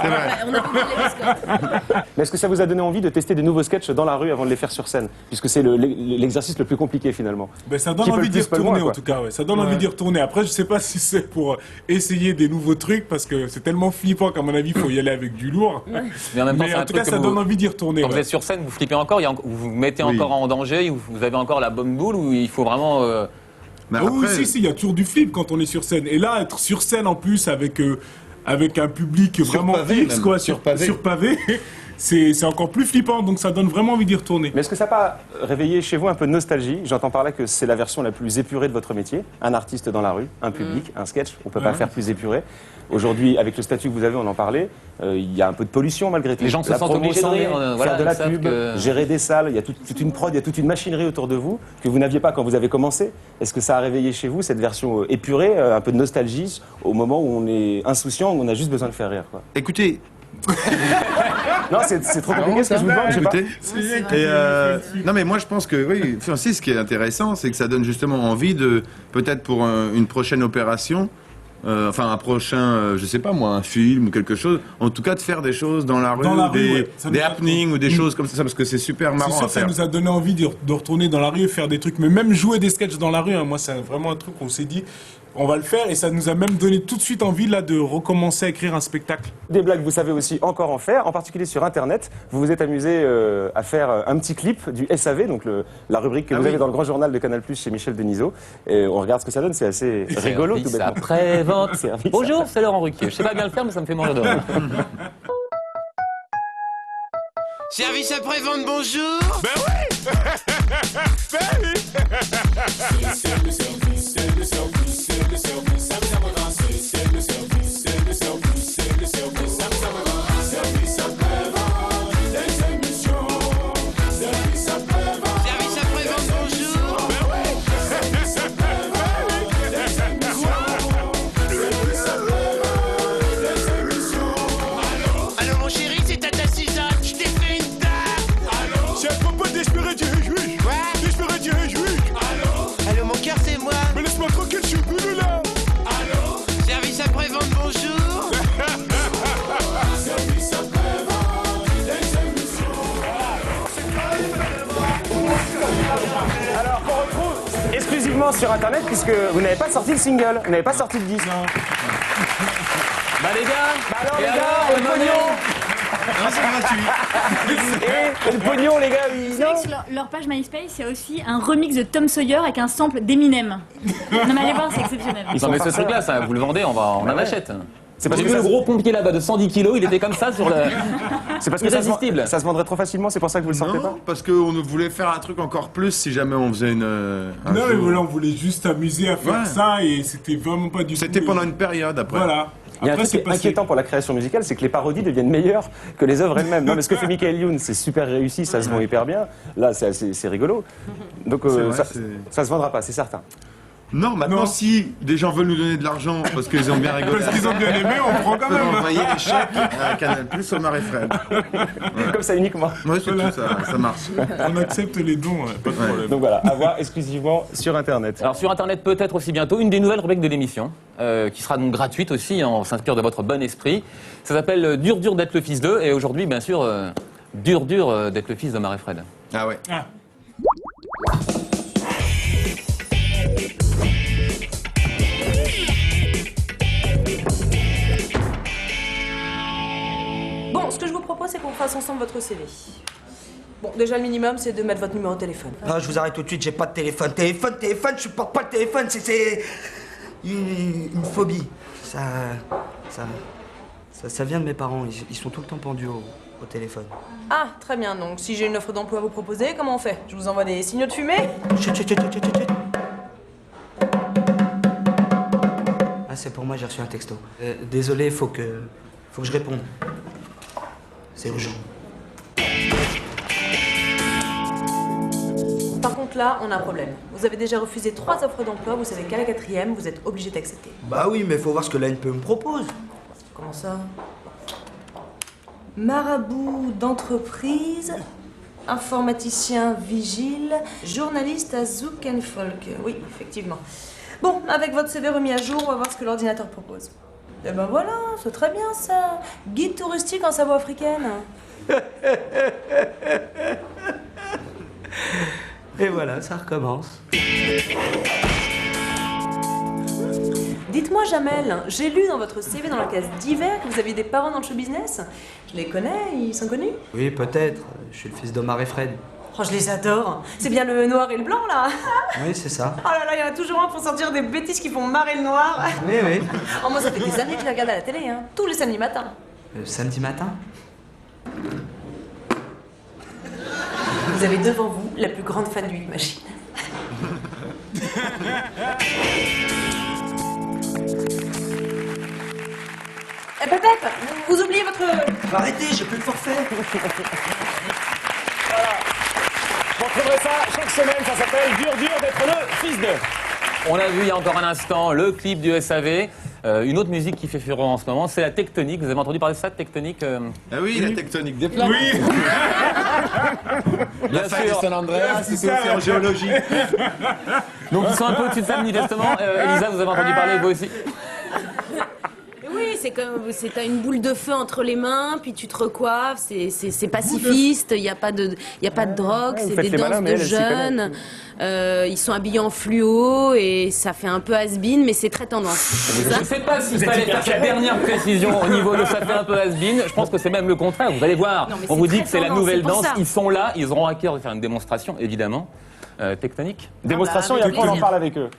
c'est vrai. On a combien les biscottes? Mais est-ce que ça vous a donné envie de tester des nouveaux sketchs dans la rue avant de les faire sur scène? Puisque c'est l'exercice le plus compliqué finalement. Ben, ça donne envie d'y retourner en tout cas, ouais. Ça donne envie d'y retourner. Après, je sais pas si c'est pour essayer des nouveaux trucs parce que c'est tellement flippant qu'à mon avis, il faut y aller avec du lourd. Mais en même temps, en tout cas, ça donne envie d'y retourner. Quand vous êtes sur scène, vous flippez encore, vous vous mettez encore en danger, vous avez encore la bonne boule ou il faut vraiment. Oui, si, il y a toujours du flip quand on est sur scène. Et là, être sur scène en plus avec un public vraiment fixe, quoi, sur pavé. C'est encore plus flippant, donc ça donne vraiment envie d'y retourner. Mais est-ce que ça n'a pas réveillé chez vous un peu de nostalgie? J'entends par là que c'est la version la plus épurée de votre métier. Un artiste dans la rue, un public, un sketch, on ne peut pas faire plus épuré. Aujourd'hui, avec le statut que vous avez, on en parlait, il y a un peu de pollution malgré tout. Les gens se sentent obligés de rire, faire de la pub, gérer des salles, il y a toute une prod, il y a toute une machinerie autour de vous que vous n'aviez pas quand vous avez commencé. Est-ce que ça a réveillé chez vous cette version épurée, un peu de nostalgie, au moment où on est insouciant, où on a juste besoin de faire rire, quoi? Écoutez... Non, c'est trop compliqué ce que je vous demande, je sais pas. Non, mais moi je pense que, oui, Francis, ce qui est intéressant, c'est que ça donne justement envie de, peut-être pour une prochaine opération, un prochain, je sais pas moi, un film ou quelque chose, en tout cas de faire des choses dans la rue, des happenings ou des choses comme ça, parce que c'est super marrant à faire. Ça nous a donné envie de retourner dans la rue et faire des trucs, mais même jouer des sketchs dans la rue, moi c'est vraiment un truc qu'on s'est dit, on va le faire, et ça nous a même donné tout de suite envie là de recommencer à écrire un spectacle. Des blagues, vous savez aussi encore en faire, en particulier sur Internet. Vous vous êtes amusé à faire un petit clip du SAV, donc la rubrique que vous avez dans le Grand Journal de Canal+ chez Michel Denisot. Et on regarde ce que ça donne, c'est assez rigolo tout bêtement. Après-vente. Bonjour, c'est Laurent Ruquier. Je sais pas bien le faire, mais ça me fait manger de rire. Service après-vente, bonjour. Ben oui. Ben oui. Service facilement sur Internet puisque vous n'avez pas sorti de single, vous n'avez pas sorti de disque. Bah les gars, Bah alors et les gars, alors, le pognon. Non, c'est gratuit. Et le pognon les gars, Vous savez que sur leur page MySpace, il y a aussi un remix de Tom Sawyer avec un sample d'Eminem. Non mais allez voir, c'est exceptionnel. Non mais ce truc-là, ça, vous le vendez, on en achète. C'est parce J'ai que vu ça le se- gros pompier là-bas de 110 kilos, il était comme ça sur le... C'est parce que Irrésistible. ça se vendrait trop facilement, c'est pour ça que vous le sortez pas. Non, parce qu'on voulait faire un truc encore plus si jamais on faisait un Non, mais jour. voilà, on voulait juste s'amuser à faire Ouais. ça et c'était vraiment pas du tout. C'était pendant une période après. Voilà. Il y a un Après, truc qui c'est est passé. inquiétant pour la création musicale, c'est que les parodies deviennent meilleures que les œuvres elles-mêmes. Non, mais ce que fait Michael Youn, c'est super réussi, ça se vend hyper bien. Là, c'est rigolo. Donc C'est vrai, ça se vendra pas, c'est certain. Non, maintenant, Non. si des gens veulent nous donner de l'argent parce qu'ils ont bien rigolé, Parce qu'ils ont bien aimé, on prend quand on peut même. envoyer des chèques à Canal Plus au Marais Fred. Comme ça uniquement. Ouais, c'est tout ça, ça marche. On accepte les dons, pas de problème. Donc voilà, à voir exclusivement sur Internet. Alors sur Internet peut-être aussi bientôt une des nouvelles rubriques de l'émission, qui sera donc gratuite aussi, on s'inspire de votre bon esprit. Ça s'appelle Dur dur d'être le fils d'eux, et aujourd'hui bien sûr, dur d'être le fils de Marais Fred. Ah ouais. Ah. Bon, ce que je vous propose, c'est qu'on fasse ensemble votre CV. Bon, déjà, le minimum, c'est de mettre votre numéro de téléphone. Ah, je vous arrête tout de suite, j'ai pas de téléphone. Téléphone, je supporte pas le téléphone, c'est une phobie. Ça vient de mes parents, ils sont tout le temps pendus au téléphone. Ah, très bien. Donc, si j'ai une offre d'emploi à vous proposer, comment on fait? Je vous envoie des signaux de fumée? Chut. Ah, c'est pour moi, j'ai reçu un texto. Désolé, faut que je réponde. C'est urgent. Par contre, là, on a un problème. Vous avez déjà refusé 3 offres d'emploi, vous savez qu'à la 4e, vous êtes obligé d'accepter. Bah oui, mais faut voir ce que l'ANPE me propose. Comment ça? Marabout d'entreprise, informaticien vigile, journaliste à Zouk & Folk. Oui, effectivement. Bon, avec votre CV remis à jour, on va voir ce que l'ordinateur propose. Eh ben voilà, c'est très bien ça. Guide touristique en Savoie africaine. Et voilà, ça recommence. Dites-moi, Jamel, j'ai lu dans votre CV dans la case divers que vous aviez des parents dans le show business. Je les connais, ils sont connus. Oui, peut-être. Je suis le fils d'Omar et Fred. Oh, je les adore. C'est bien le noir et le blanc, là. Oui, c'est ça. Oh là là, il y en a toujours un pour sortir des bêtises qui font marrer le noir. Oui. Oh, moi, ça fait des années que je les regarde à la télé, hein. Tous les samedis matins. Samedi matin. Vous avez devant vous la plus grande fan du Hit Machine. Eh, peut-être vous oubliez votre... Arrêtez, j'ai plus le forfait. Vous retrouverez ça chaque semaine, ça s'appelle Dur d'être le fils d'eux. On a vu il y a encore un instant le clip du SAV. Une autre musique qui fait fureur en ce moment, c'est la tectonique. Vous avez entendu parler de ça, tectonique Ah oui, la tectonique des plaques. Oui. Bien La faille de sûr. San Andreas, c'est ça, aussi en géologie. Donc ils sont un peu au-dessus de ça, manifestement. Elisa, vous avez entendu parler, vous aussi? Oui, t'as une boule de feu entre les mains, puis tu te recoiffes, c'est pacifiste, il n'y a pas de drogue, vous c'est faites des les malins, danses mais de elle s'y connaît. jeunes, ils sont habillés en fluo et ça fait un peu has-been, mais c'est très tendance. Je ne sais pas s'il fallait faire cette dernière précision au niveau de ça fait un peu has-been. Je pense que c'est même le contraire. Vous allez voir, Non, mais on c'est vous dit très que c'est la tendance, nouvelle c'est pour danse. ça. Ils sont là, ils auront à cœur de faire une démonstration, évidemment. Tectonique. Démonstration, et avec après on en plaisir. parle avec eux.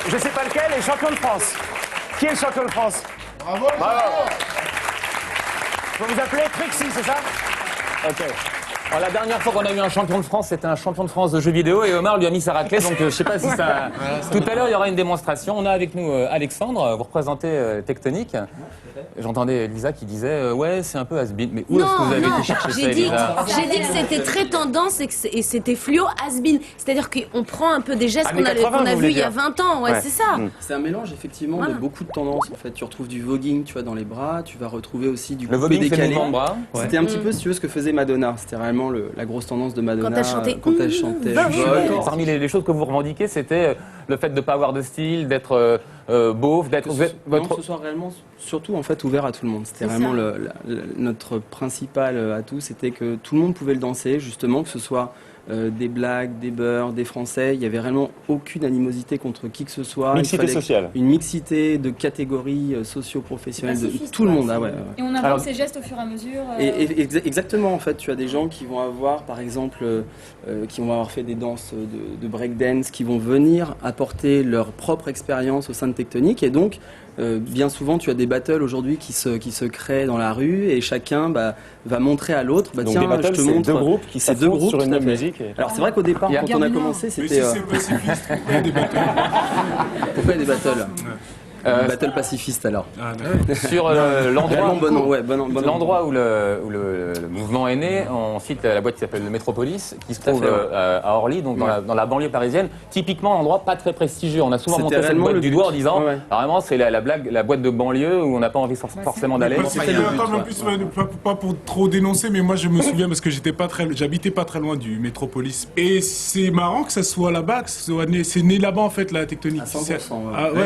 je sais pas lequel, est champion de France. Qui est le champion de France? Bravo. Faut vous appeler Trixie, c'est ça? Ok. Alors, la dernière fois qu'on a eu un champion de France, c'était un champion de France de jeux vidéo et Omar lui a mis sa raclée, donc je sais pas si ça... Tout à l'heure, il y aura une démonstration. On a avec nous Alexandre, vous représentez Tectonic. J'entendais Lisa qui disait ouais, c'est un peu has-been. Mais où est-ce que vous avez été chercher ça, Lisa? J'ai dit que c'était très tendance et c'était fluo has-been. C'est-à-dire qu'on prend un peu des gestes qu'on a vus il y a 20 ans. Ouais, c'est ça. C'est un mélange effectivement de beaucoup de tendances. En fait, tu retrouves du voguing, tu vois, dans les bras. Tu vas retrouver aussi du coupé décalé. C'était un petit peu, si tu veux, ce que faisait Madonna. C'était réellement la grosse tendance de Madonna quand elle chantait. Parmi les choses que vous revendiquez, c'était le fait de ne pas avoir de style, d'être beauf, d'être... Non, que ce soit réellement, surtout en fait, ouvert à tout le monde. C'était vraiment notre principal atout, c'était que tout le monde pouvait le danser, justement, que ce soit des blagues, des beurs, des Français. Il n'y avait réellement aucune animosité contre qui que ce soit. Mixité sociale. Une mixité de catégories socio-professionnelles de tout le monde. Ah ouais. Et on invente ces gestes au fur et à mesure. Exactement, en fait, tu as des gens qui vont avoir, par exemple, qui vont avoir fait des danses de breakdance, qui vont venir apporter leur propre expérience au sein de Tectonic, et donc bien souvent, tu as des battles aujourd'hui qui se créent dans la rue et chacun va montrer à l'autre. Donc tiens, des battles, je te montre. deux groupes qui s'affrontent sur une même musique. Alors c'est vrai qu'au départ, quand on a commencé, c'était. Mais si c'est pacifiste, pourquoi il y a des battles? Pourquoi il y a des battles? Battle pacifiste alors. Sur l'endroit où le le mouvement est né, on cite la boîte qui s'appelle le Métropolis, qui se trouve à Orly, donc dans la banlieue parisienne. Typiquement, un endroit pas très prestigieux. On a souvent montré cette boîte du doigt en disant, vraiment, c'est la boîte de banlieue où on n'a pas envie forcément d'aller. En plus, pas pour trop dénoncer, mais moi je me souviens parce que j'habitais pas très loin du Métropolis. Et c'est marrant que ça soit là-bas, c'est né là-bas en fait la Tectonic. À 100%,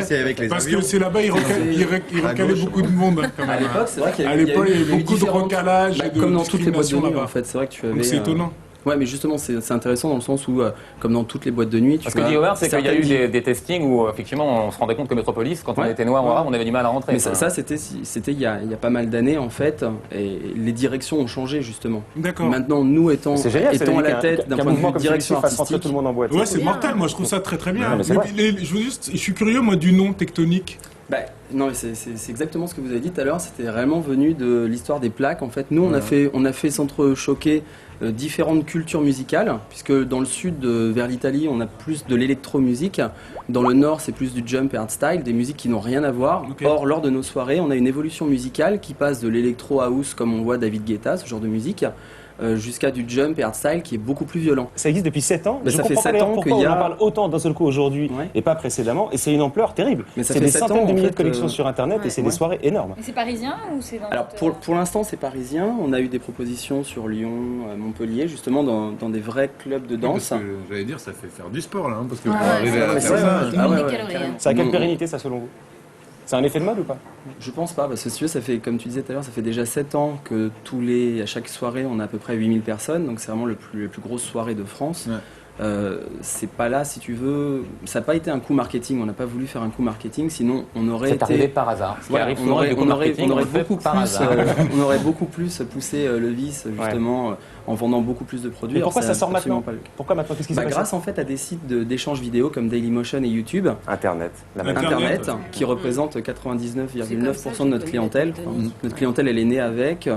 c'est avec les parce avions. que c'est là-bas, ils recalaient beaucoup de monde. Quand même. À l'époque, c'est vrai qu'il y avait beaucoup de différentes... recalage. comme dans toutes les boîtes de nuit, là-bas. en fait. C'est vrai que tu avais. Donc c'est étonnant. Ouais, mais justement, c'est intéressant dans le sens où, comme dans toutes les boîtes de nuit, ce que dit Howard, c'est qu'il y a eu des testings où effectivement on se rendait compte que Métropolis, quand on était noir ou arabe, on avait du mal à rentrer. Mais ça, c'était il y a pas mal d'années en fait, et les directions ont changé justement. D'accord. Maintenant, nous étant à la tête d'un point de vue de direction artistique, tout le monde en boîte. Ouais, c'est mortel. Moi, je trouve ça très très bien. Je suis curieux moi du nom Tectonic. Non, c'est exactement ce que vous avez dit tout à l'heure. C'était réellement venu de l'histoire des plaques. En fait, nous, on a fait s'entrechoquer différentes cultures musicales, puisque dans le sud, vers l'Italie, on a plus de l'électromusique. Dans le nord, c'est plus du jump et hardstyle, des musiques qui n'ont rien à voir. Or, lors de nos soirées, on a une évolution musicale qui passe de l'électro house, comme on voit David Guetta, ce genre de musique, jusqu'à du jump et hardstyle qui est beaucoup plus violent. Ça existe depuis 7 ans. Ça fait 7 ans pourquoi on en parle autant d'un seul coup aujourd'hui et pas précédemment, et c'est une ampleur terrible. C'est des centaines de milliers de connexions sur Internet et c'est des soirées énormes. Et c'est parisien ou c'est dans Alors pour l'instant c'est parisien, on a eu des propositions sur Lyon, Montpellier, justement dans des vrais clubs de danse. J'allais dire, ça fait faire du sport là, parce que pour arriver à ça a quelle pérennité ça selon vous? C'est un effet de mode ou pas? Je pense pas, parce que si tu veux, ça fait, comme tu disais tout à l'heure, ça fait déjà 7 ans que à chaque soirée, on a à peu près 8000 personnes, donc c'est vraiment la plus grosse soirée de France. C'est pas là, si tu veux, ça n'a pas été un coup marketing, on n'a pas voulu faire un coup marketing, sinon on aurait été... C'est arrivé par hasard. On aurait beaucoup plus poussé le vice, justement, en vendant beaucoup plus de produits. Et pourquoi ça sort maintenant? Pourquoi maintenant? Qu'est-ce qui se passe? Grâce en fait à des sites d'échange vidéo comme Dailymotion et YouTube. Internet, qui représente 99,9% de notre clientèle. Notre clientèle, elle est née avec...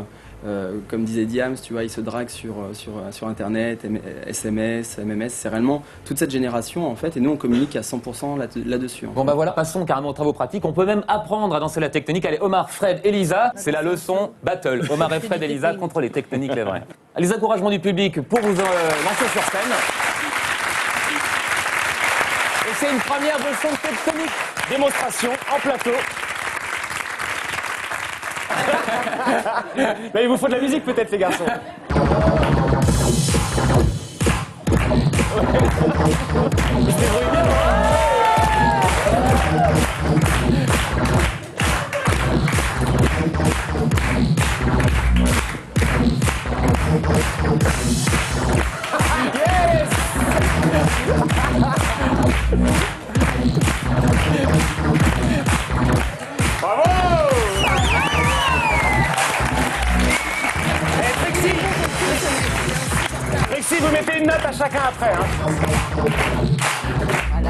comme disait Diams, tu vois, ils se draguent sur Internet, SMS, MMS, c'est réellement toute cette génération en fait, et nous on communique à 100% là-dessus. Bon bah voilà, passons carrément aux travaux pratiques. On peut même apprendre à danser la Tectonic. Allez, Omar, Fred et Lisa, c'est la leçon battle. Omar et Fred et Lisa contre les Tectoniques, les vrais. Les encouragements du public pour vous lancer sur scène. Et c'est une première leçon de Tectonique. Démonstration en plateau. Mais il vous faut de la musique peut-être les garçons. Vous mettez une note à chacun après. Hein. Voilà.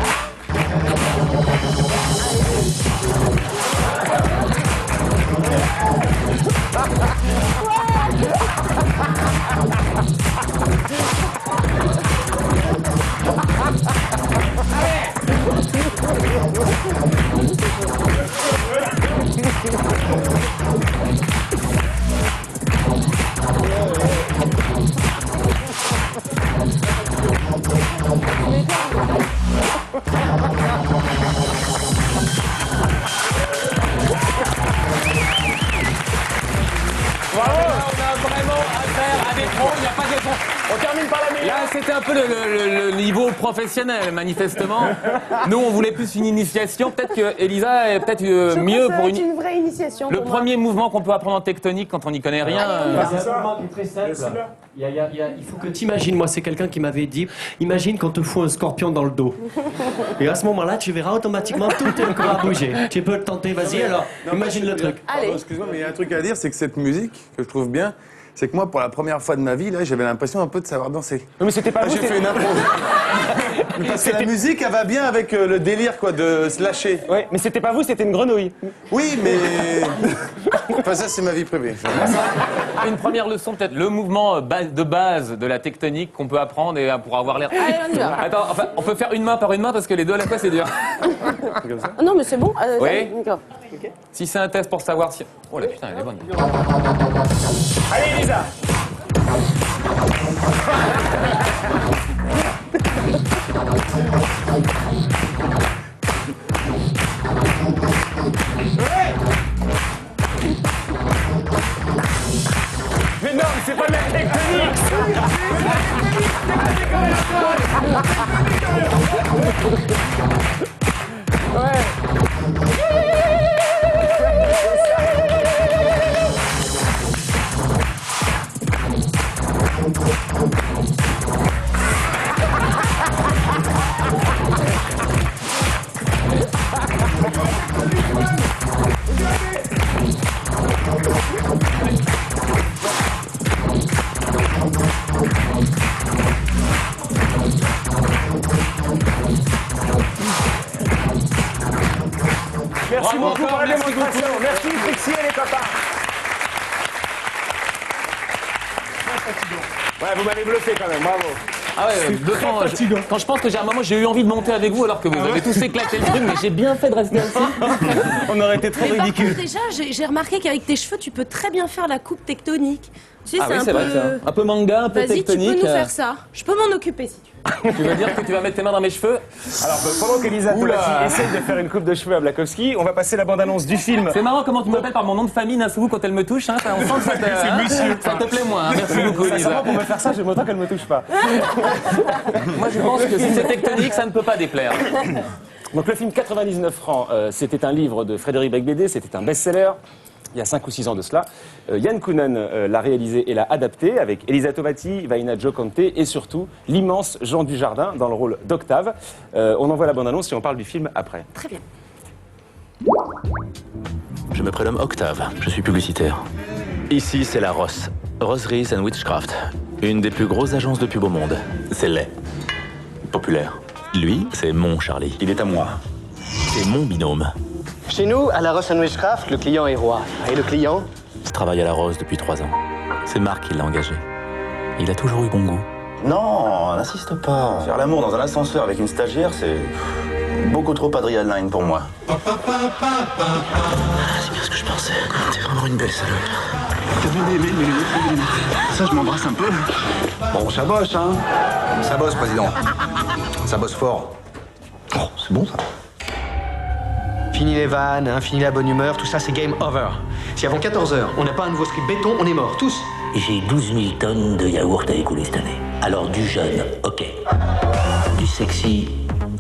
Bravo, on a vraiment affaire à des pros, il n'y a pas de... On termine par la meilleure. Là, c'était un peu le niveau professionnel, manifestement. Nous, on voulait plus une initiation. Peut-être que Elisa est peut-être mieux pour une vraie initiation. Le premier mouvement qu'on peut apprendre en tectonique quand on n'y connaît rien. C'est un mouvement très simple. Il faut que tu imagines, moi, c'est quelqu'un qui m'avait dit, imagine qu'on te fout un scorpion dans le dos. Et à ce moment-là, tu verras automatiquement tout ton corps à bouger. Tu peux le tenter, vas-y, alors, imagine le truc. Pardon, excuse-moi, mais il y a un truc à dire, c'est que cette musique, que je trouve bien, c'est que moi, pour la première fois de ma vie, là, j'avais l'impression un peu de savoir danser. Non, mais c'était pas vous, J'ai fait une impro. Parce que la musique, elle va bien avec le délire, quoi, de se lâcher. Ouais, mais c'était pas vous, c'était une grenouille. Oui, mais... Enfin, ça, c'est ma vie privée. Une première leçon, peut-être le mouvement de base de la tectonique qu'on peut apprendre et pour avoir l'air... Allez, on y va. Attends, enfin, on peut faire une main par une main parce que les deux à la fois, c'est dur. Comme ça. Non, mais c'est bon. Oui. D'accord. Si c'est un test pour savoir si... Oh la putain, elle est bonne. Allez, Elisa. Mais non, mais c'est pas de la tectonique. Merci Bravo beaucoup encore, pour la merci démonstration. beaucoup. Merci Trixie et les papas. Ouais, vous m'avez bluffé quand même, bravo. Ah ouais, quand je pense que j'ai un moment, j'ai eu envie de monter avec vous alors que vous avez tous éclaté le truc, mais j'ai bien fait de rester assis. On aurait été trop Mais par ridicule. contre, déjà, j'ai remarqué qu'avec tes cheveux, tu peux très bien faire la coupe tectonique. Tu sais, Ah oui, c'est vrai, un peu manga, un peu Vas-y, tu tectonique. peux nous faire ça. Je peux m'en occuper si tu veux. Tu veux dire que tu vas mettre tes mains dans mes cheveux? Alors, pendant qu'Elisa Oula. Tomassi essaie de faire une coupe de cheveux à Blakowski, on va passer la bande-annonce du film. C'est marrant comment tu m'appelles par mon nom de famille, Nassou, quand elle me touche. Hein, on sent que ça te, ça te plaît moins. Hein. Merci beaucoup, Ça Elisa. sent pour me faire ça, j'aime autant qu'elle me touche pas. Moi, je pense que si c'est tectonique, ça ne peut pas déplaire. Donc le film 99 francs, c'était un livre de Frédéric Becbédé, c'était un best-seller. Il y a 5 ou 6 ans de cela. Yann Kounen l'a réalisé et l'a adapté avec Elisa Tovati, Vaina Jokante et surtout l'immense Jean Dujardin dans le rôle d'Octave. On envoie la bande-annonce et on parle du film après. Très bien. Je me prénomme Octave, je suis publicitaire. Ici, c'est la Ross, Roseries and Witchcraft, une des plus grosses agences de pub au monde. C'est laid. Populaire. Lui, c'est mon Charlie. Il est à moi. C'est mon binôme. Chez nous, à la Ross & Witchcraft, le client est roi. Et le client? Je travaille à la Rose depuis 3 ans. C'est Marc qui l'a engagé. Il a toujours eu bon goût. Non, n'insiste pas. Faire l'amour dans un ascenseur avec une stagiaire, c'est beaucoup trop Adrian pour moi. C'est bien ce que je pensais. T'es vraiment une belle salope. Ça, je m'embrasse un peu. Bon, ça bosse, hein. Ça bosse, président. Ça bosse fort. Oh, c'est bon, ça. Fini les vannes, hein, fini la bonne humeur, tout ça c'est game over. Si avant 14h, on n'a pas un nouveau strip béton, on est mort, tous. J'ai 12 000 tonnes de yaourt à écouler cette année. Alors du jeune, ok. Du sexy,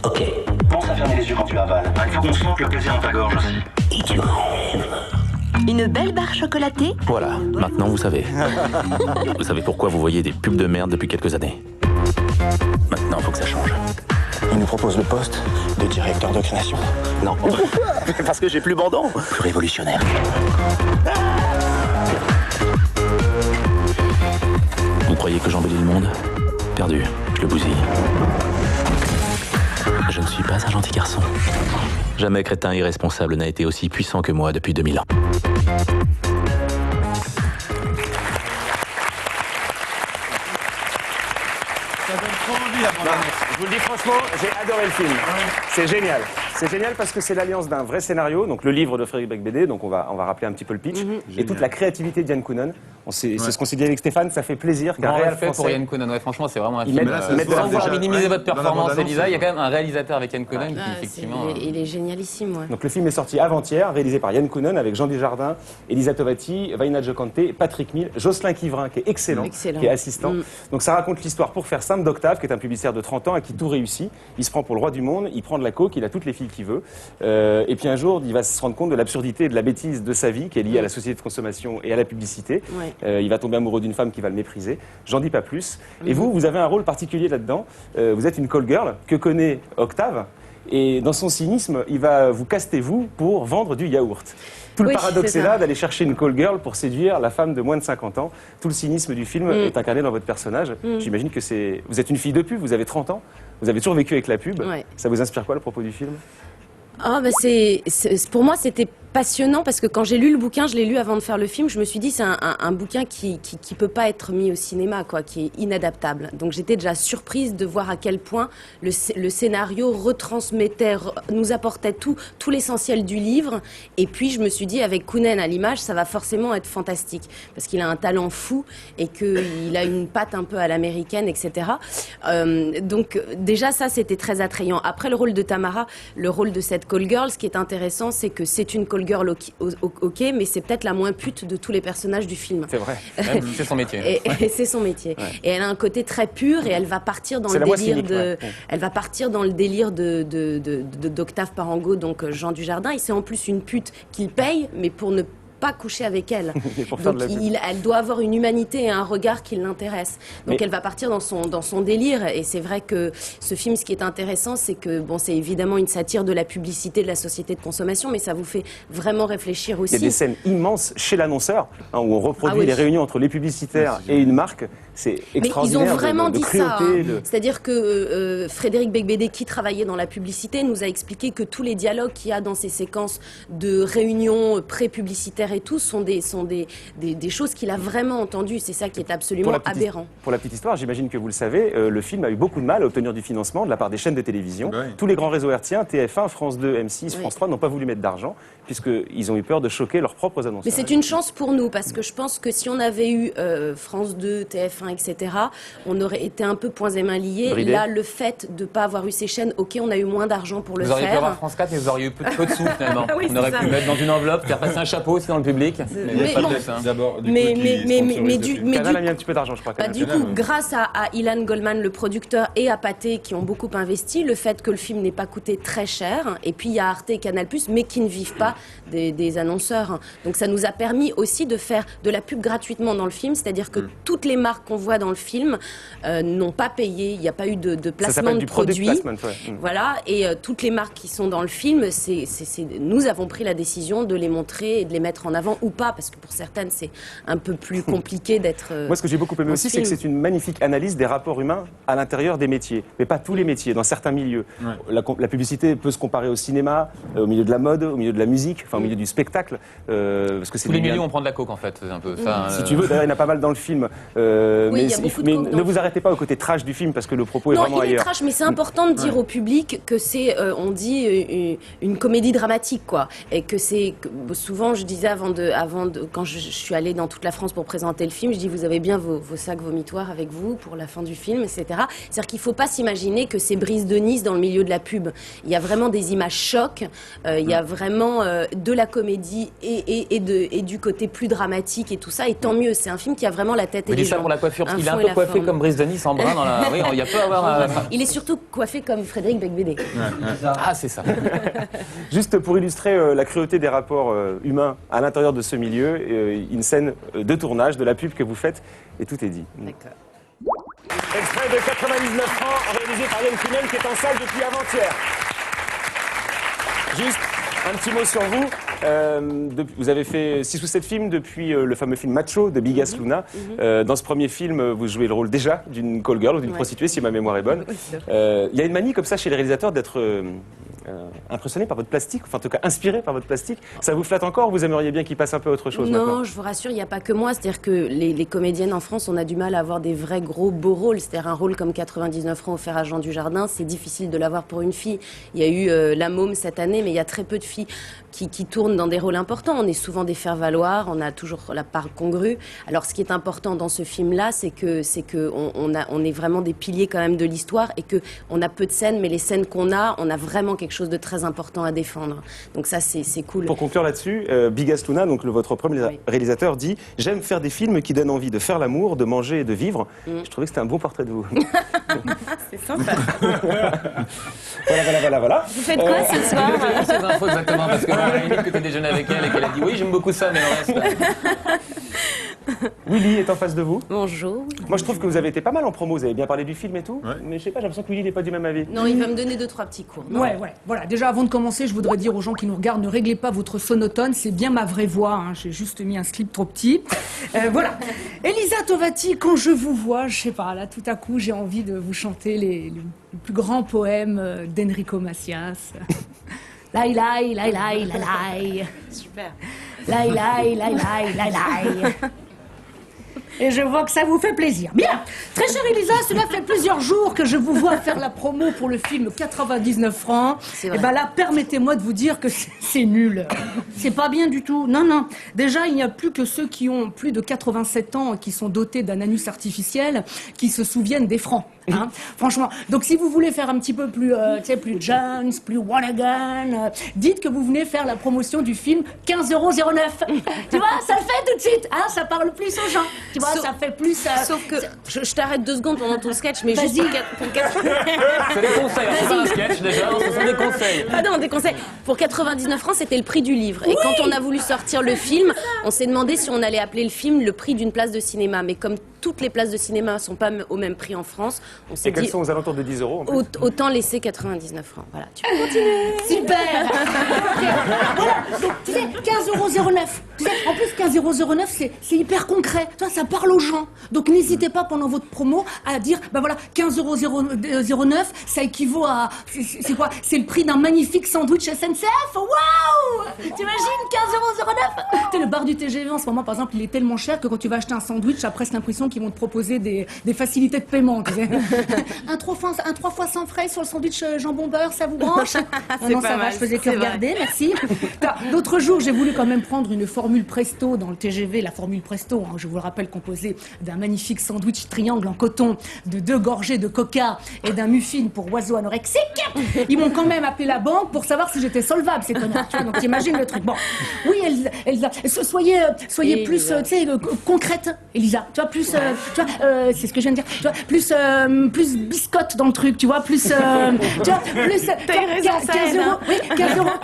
ok. Pense à fermer les yeux quand tu avales. Il faut qu'on sente le plaisir dans ta gorge aussi. Et tu rêves. Une belle barre chocolatée? Voilà, maintenant vous savez. Vous savez pourquoi vous voyez des pubs de merde depuis quelques années. Maintenant, faut que ça change. Il nous propose le poste de directeur de création. Non. Parce que j'ai plus bandant. Plus révolutionnaire. Vous croyez que j'embellis le monde? Perdu, je le bousille. Je ne suis pas un gentil garçon. Jamais crétin irresponsable n'a été aussi puissant que moi depuis 2000 ans. Ça donne trop envie la bande-annonce. Je vous le dis franchement, j'ai adoré le film. C'est génial. C'est génial parce que c'est l'alliance d'un vrai scénario, donc le livre de Frédéric Becbédé, donc on va rappeler un petit peu le pitch, et toute la créativité d'Yann Kounen. C'est ce qu'on s'est dit avec Stéphane, ça fait plaisir qu'un Grand réel respect français... pour Yann Kounen. Ouais, franchement, c'est vraiment un Ils film. mettent Sans vouloir déjà- minimiser votre dans la performance, bande-annonce, Elisa, il y a quand même un réalisateur avec Yann Kounen qui, effectivement. Il est génialissime, ouais. Donc le film est sorti avant-hier, réalisé par Yann Kounen avec Jean Dujardin, Elisa Tovati, Vaina Jokante, Patrick Mille, Jocelyn Quivrin qui est excellent, qui est assistant. Donc ça raconte l'histoire, pour faire simple, d'Octave, qui est un publicitaire de 30 ans à qui tout réussit. Il se prend pour le roi du monde, il prend de la coke, il a toutes les filles qu'il veut. Et puis un jour, il va se rendre compte de l'absurdité et de la bêtise de sa vie qui est liée à la société de consommation et à la publicité. Ouais. Il va tomber amoureux d'une femme qui va le mépriser. J'en dis pas plus. Et vous avez un rôle particulier là-dedans. Vous êtes une call girl que connaît Octave. Et dans son cynisme, il va vous caster, vous, pour vendre du yaourt. Tout le Oui, paradoxe c'est est ça. là d'aller chercher une call girl pour séduire la femme de moins de 50 ans. Tout le cynisme du film est incarné dans votre personnage. J'imagine que c'est... Vous êtes une fille de pub, vous avez 30 ans, vous avez toujours vécu avec la pub. Ouais. Ça vous inspire quoi, le propos du film? Ah bah pour moi c'était passionnant parce que quand j'ai lu le bouquin, je l'ai lu avant de faire le film, je me suis dit c'est un bouquin qui peut pas être mis au cinéma, quoi, qui est inadaptable. Donc j'étais déjà surprise de voir à quel point le scénario retransmettait, nous apportait tout l'essentiel du livre. Et puis je me suis dit avec Kounen à l'image, ça va forcément être fantastique parce qu'il a un talent fou et qu'il a une patte un peu à l'américaine, etc. Donc déjà ça c'était très attrayant. Après le rôle de Tamara, le rôle de cette call girl, ce qui est intéressant, c'est que c'est une call girl ok, mais c'est peut-être la moins pute de tous les personnages du film. C'est vrai. C'est son métier. Et c'est son métier. Ouais. Et elle a un côté très pur et elle va partir dans C'est le la voix délire cynique, de, ouais. elle va partir dans le délire d'Octave Parango, donc Jean Dujardin. Et c'est en plus une pute qu'il paye, mais pour ne pas coucher avec elle. Pour faire Donc de la pub. elle doit avoir une humanité et un regard qui l'intéresse. Donc Mais- elle va partir dans son délire. Et c'est vrai que ce film, ce qui est intéressant, c'est que bon, c'est évidemment une satire de la publicité, de la société de consommation, mais ça vous fait vraiment réfléchir Il aussi. y a des scènes immenses chez l'annonceur, où on reproduit Ah oui. les réunions entre les publicitaires et une marque. C'est Mais ils extraordinaire ont vraiment de dit ça. cruauté, Hein. de- C'est-à-dire que Frédéric Becbédé, qui travaillait dans la publicité, nous a expliqué que tous les dialogues qu'il y a dans ces séquences de réunions pré-publicitaires et tout sont des choses qu'il a vraiment entendues. C'est ça qui est absolument aberrant. Pour la petite histoire, j'imagine que vous le savez, le film a eu beaucoup de mal à obtenir du financement de la part des chaînes de télévision. Tous les grands réseaux hertziens, TF1, France 2, M6, France 3, n'ont pas voulu mettre d'argent, puisqu'ils ont eu peur de choquer leurs propres annonceurs. Mais c'est une chance pour nous, parce que je pense que si on avait eu France 2, TF1, etc., on aurait été un peu poings et mains liés. Bridés. Là, le fait de ne pas avoir eu ces chaînes, ok, on a eu moins d'argent pour le Vous auriez pu faire. avoir France 4, mais vous auriez eu peu de sous finalement. Oui, On aurait c'est pu ça. mettre dans une enveloppe, faire passer un chapeau aussi dans le public. Mais pas de bon. dessin. D'abord, du Mais- coup, mais- qui mais- sponsorise mais le du- film. mais Canal du- a mis un petit peu d'argent, je crois. Bah, Canal. du coup, grâce à Ilan Goldman, le producteur, et à Pathé, qui ont beaucoup investi, le fait que le film n'ait pas coûté très cher, et puis il y a Arte et Canal+, mais qui ne vivent pas des annonceurs. Donc ça nous a permis aussi de faire de la pub gratuitement dans le film, c'est-à-dire que toutes les marques qu'on voit dans le film n'ont pas payé, il n'y a pas eu de Ça placement s'appelle de du product produits. placement, ouais. Voilà, et toutes les marques qui sont dans le film, nous avons pris la décision de les montrer et de les mettre en avant ou pas, parce que pour certaines, c'est un peu plus compliqué d'être. Moi, ce que j'ai beaucoup aimé dans aussi, ce c'est que film. c'est une magnifique analyse des rapports humains à l'intérieur des métiers. Mais pas tous les métiers, dans certains milieux. La publicité peut se comparer au cinéma, au milieu de la mode, au milieu de la musique, enfin au milieu du spectacle. Parce que c'est Tous les des liens- milieux, on prend de la coke en fait, c'est un peu ça. Si tu veux, d'ailleurs, il y en a pas mal dans le film. Oui, mais il y a beaucoup de mais coke dans ne le vous arrêtez pas au côté trash du film, parce que le propos est Non, vraiment il est ailleurs. trash, mais c'est important de dire au public que c'est, on dit, une comédie dramatique, quoi. Et que c'est, souvent, je disais quand je suis allée dans toute la France pour présenter le film, je dis, vous avez bien vos sacs vomitoires avec vous pour la fin du film, etc. C'est-à-dire qu'il ne faut pas s'imaginer que c'est Brise de Nice dans le milieu de la pub. Il y a vraiment des images chocs, il y a vraiment de la comédie et du côté plus dramatique et tout ça, et tant mieux. C'est un film qui a vraiment la tête et Vous les dites ça jambes. pour la coiffure, parce qu'il est un fond et peu la coiffé forme. comme Brice Denis en brun dans la. Oui, il y a peu à avoir. Il est surtout coiffé comme Frédéric Becbédé. Ah, c'est ça. Juste pour illustrer la cruauté des rapports humains à l'intérieur de ce milieu, une scène de tournage de la pub que vous faites, et tout est dit. D'accord. Extrait de 99 francs réalisé par Yann Kounen qui est en salle depuis avant-hier. Juste un petit mot sur vous. Vous avez fait 6 ou 7 films depuis le fameux film Macho de Bigas Luna. Dans ce premier film, vous jouez le rôle déjà d'une call girl ou d'une prostituée, si ma mémoire est bonne. Il y a une manie comme ça chez les réalisateurs d'être impressionné par votre plastique, enfin en tout cas inspiré par votre plastique. Ça vous flatte encore ou vous aimeriez bien qu'il passe un peu autre chose maintenant? Non, je vous rassure, il n'y a pas que moi. C'est-à-dire que les comédiennes en France, on a du mal à avoir des vrais gros beaux rôles. C'est-à-dire un rôle comme 99 francs offert à Jean Dujardin, c'est difficile de l'avoir pour une fille. Il y a eu La Môme cette année, mais il y a très peu de filles qui tournent dans des rôles importants. On est souvent des faire-valoir, on a toujours la part congrue. Alors ce qui est important dans ce film-là, c'est que on est vraiment des piliers quand même de l'histoire et que on a peu de scènes, mais les scènes qu'on a, on a vraiment quelque chose de très important à défendre. Donc ça, c'est cool. Pour conclure là-dessus, Bigas Luna, donc votre premier réalisateur, dit « J'aime faire des films qui donnent envie de faire l'amour, de manger et de vivre ». Je trouvais que c'était un bon portrait de vous. C'est sympa. Voilà. Vous faites quoi ce soir Ces infos exactement, parce que la limite que tu as déjeuné avec elle et qu'elle a dit oui, j'aime beaucoup ça, mais le reste. Willy est en face de vous. Bonjour. Moi, je trouve que vous avez été pas mal en promo. Vous avez bien parlé du film et tout. Mais je sais pas, j'ai l'impression que Willy n'est pas du même avis. Non, il va me donner 2-3 petits cours. Non. Ouais. Voilà. Déjà, avant de commencer, je voudrais dire aux gens qui nous regardent, ne réglez pas votre sonotone. C'est bien ma vraie voix. Hein. J'ai juste mis un slip trop petit. Voilà. Elisa Tovati, quand je vous vois, je sais pas, là, tout à coup, j'ai envie de vous chanter les plus grands poèmes d'Enrico Macias. Lai lai lai lai lai lai. Super. Lai lai lai lai lai lai. Et je vois que ça vous fait plaisir. Bien, très chère Elisa, cela fait plusieurs jours que je vous vois faire la promo pour le film 99 francs. Et ben là, permettez-moi de vous dire que c'est nul. C'est pas bien du tout. Non. Déjà, il n'y a plus que ceux qui ont plus de 87 ans, qui sont dotés d'un anus artificiel, qui se souviennent des francs. Hein. Franchement. Donc, si vous voulez faire un petit peu plus, plus Jones, plus Wanagan, dites que vous venez faire la promotion du film 15,09 €. Tu vois, ça le fait tout de suite. Hein, ça parle plus aux gens. Tu vois, ça fait plus. Sauf que je t'arrête 2 secondes pendant ton sketch, mais juste pour C'est des conseils, c'est pas un sketch déjà, ce sont des conseils. Ah non, des conseils. Pour 99 francs, c'était le prix du livre. Et quand on a voulu sortir le film, on s'est demandé si on allait appeler le film le prix d'une place de cinéma. Mais comme toutes les places de cinéma ne sont pas au même prix en France, on s'est dit... Et qu'elles sont aux alentours de 10 €. Autant laisser 99 francs. Voilà, tu peux continuer. Super. Voilà, donc tu sais, 15,09 €. Tu sais, en plus, 15,09 €, c'est hyper concret. Toi, ça parle aux gens. Donc n'hésitez pas pendant votre promo à dire, ben voilà, 15,09 €, ça équivaut à... C'est quoi? C'est le prix d'un magnifique sandwich SNCF. Waouh! T'imagines, 15,09 €. Le bar du TGV en ce moment, par exemple, il est tellement cher que quand tu vas acheter un sandwich, tu as presque l'impression qu'ils vont te proposer des facilités de paiement. Tu sais. un 3 fois sans frais sur le sandwich jambon beurre, ça vous branche? Non, ça va, je faisais que regarder, merci. L'autre jour, j'ai voulu quand même prendre une formule Presto dans le TGV, la formule Presto, hein, je vous le rappelle, composée d'un magnifique sandwich triangle en coton, de 2 gorgées de coca et d'un muffin pour oiseaux anorexiques. Ils m'ont quand même appelé la banque pour savoir si j'étais solvable, ces connards. Tu vois, donc t'imagines le truc. Bon, oui, Elisa, soyez plus, tu sais, concrète, Elisa. Tu vois, plus, tu vois, c'est ce que je viens de dire. Tu vois, plus biscotte dans le truc, tu vois, plus, tu vois, plus.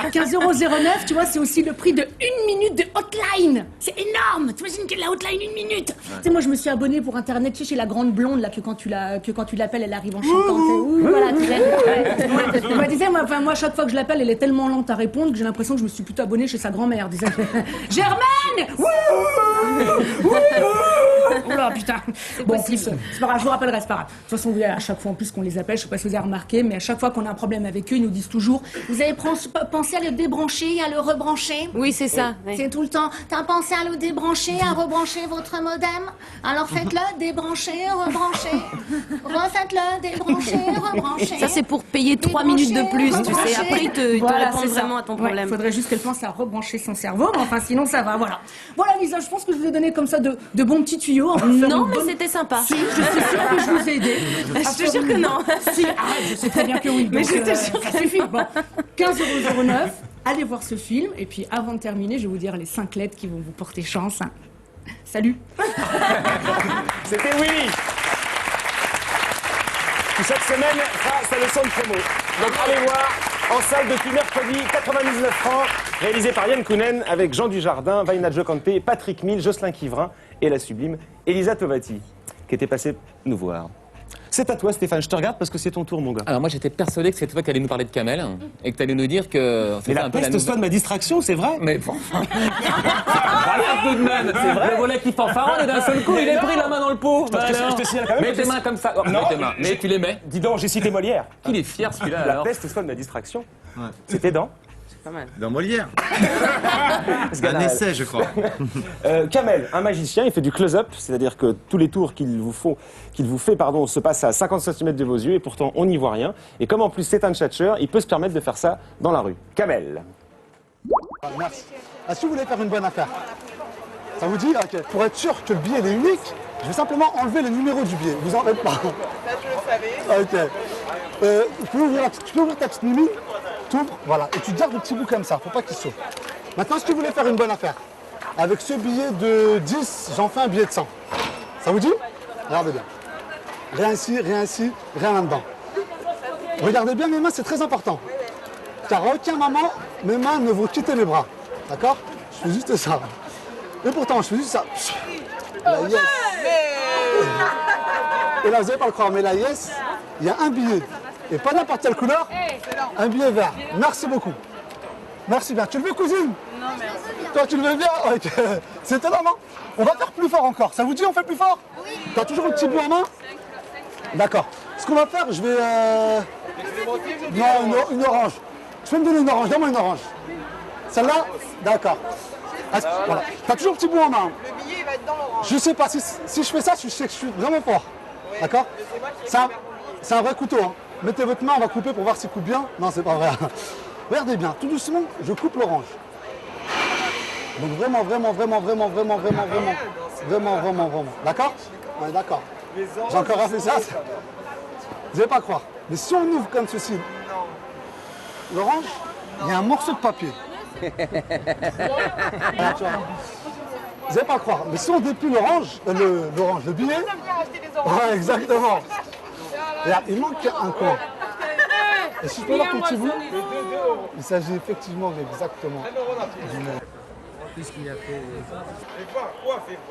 15,09 €, tu vois, c'est aussi le prix de 1 minute de hotline. C'est énorme. T'imagines que la hotline 1 minute. Tu sais, moi, je me suis abonnée pour Internet, tu sais, chez la grande blonde, là, que quand tu l'appelles, elle arrive en chantant. Voilà, tu sais. Moi, disais, moi, à chaque fois que je l'appelle, elle est tellement lente à répondre que j'ai l'impression que je me suis plutôt abonnée chez sa grand-mère. Disais, Germaine! Oula, putain. Bon, plus, c'est pas grave, je vous rappellerai, c'est pas grave. De toute façon, à chaque fois en plus qu'on les appelle, je sais pas si vous avez remarqué, mais à chaque fois qu'on a un problème avec eux, ils nous disent toujours, vous avez pensé à le débrancher, à le rebrancher? Oui, c'est ça. C'est tout le temps, t'as pensé à le débrancher, à rebrancher votre modem? Alors faites-le, débrancher, rebrancher. Refaites-le, débrancher, rebrancher. Ça, c'est pour payer 3 minutes de plus, tu sais. Après, ils te répondent vraiment à ton problème. Il faudrait juste qu'elle pense à rebrancher son cerveau, mais enfin, sinon, ça va, voilà. Voilà, Lisa, je pense que je vous ai donné comme ça de bons petits tuyaux. Non, mais c'était sympa. Si, je suis sûre que je vous ai aidé. Je te jure que non. Si, arrête, je sais très bien que oui. Mais donc, je te jure. Ça suffit. Bon, 15,09 €. Allez voir ce film. Et puis, avant de terminer, je vais vous dire les 5 lettres qui vont vous porter chance. Hein. Salut. C'était Willy. Qui chaque semaine fera sa leçon de promo. Donc allez voir en salle depuis mercredi, 99 francs, réalisé par Yann Kounen avec Jean Dujardin, Vaina Jocante, Patrick Mille, Jocelyn Quivrin et la sublime Elisa Tovati, qui était passée nous voir. C'est à toi, Stéphane. Je te regarde parce que c'est ton tour, mon gars. Alors moi, j'étais persuadé que c'était toi qui allais nous parler de Kamel et que tu allais nous dire que... Mais la peste soit de ma distraction, c'est vrai. Mais bon... Voilà, tout de même. C'est vrai. Le volet qui fanfaronne et d'un seul coup, il est pris la main dans le pot. Je te signale quand même. Mets tes mains comme ça. Non, mets tes mains. Mais tu les mets. Dis donc, j'ai cité Molière. Il est fier, celui-là, La alors. peste soit de ma distraction. C'était dans Pas mal. Dans Molière. C'est un essai, je crois. Kamel, un magicien, il fait du close-up, c'est-à-dire que tous les tours qu'il vous fait, se passent à 50 cm de vos yeux et pourtant on n'y voit rien. Et comme en plus c'est un tchatcheur, il peut se permettre de faire ça dans la rue. Kamel. Merci. Est-ce que vous voulez faire une bonne affaire? Ça vous dit? Ok. Pour être sûr que le billet est unique, je vais simplement enlever le numéro du billet. Vous en faites pas. Ça, je le savais. Ok. Tu peux ouvrir ta petite mimi, t'ouvres, voilà, et tu gardes le petit bout comme ça, faut pas qu'il saute. Maintenant, est-ce que vous voulez faire une bonne affaire? Avec ce billet de 10, j'en fais un billet de 100. Ça vous dit? Regardez bien. Rien ici, rien là-dedans. Regardez bien mes mains, c'est très important. Car à aucun moment, mes mains ne vont quitter les bras. D'accord? Je fais juste ça. Et pourtant, je fais juste ça. La yes. Et là, vous n'allez pas le croire, mais la yes, il y a un billet. Et pas n'importe quelle couleur, un billet vert. Merci beaucoup. Merci bien. Tu le veux, cousine? Non, merci. Toi, tu le veux bien? Ok. C'est étonnant, non? On va faire plus fort encore. Ça vous dit, on fait plus fort? Oui. T'as toujours le petit bout en main? D'accord. Ce qu'on va faire, je vais... Non, une orange. Tu peux me donner une orange? Donne-moi une orange. Celle-là? D'accord. Voilà. T'as toujours le petit bout en main. Le billet va être dans l'orange. Je sais pas, si je fais ça, je sais que je suis vraiment fort. Oui, d'accord? C'est un vrai couteau. Hein. Mettez votre main, on va couper pour voir s'il coupe bien. Non, c'est pas vrai. Regardez bien, tout doucement, je coupe l'orange. Donc vraiment. D'accord? Ouais, d'accord. J'ai encore fait ça. Vous n'allez pas croire. Mais si on ouvre comme ceci, l'orange, il y a un morceau de papier. Voilà, tu vois. Vous n'allez pas croire. Mais si on déplie l'orange, le billet. Ouais, exactement. Regarde, il manque un coin. Et si je peux voir ton petit bout, il s'agit effectivement exactement du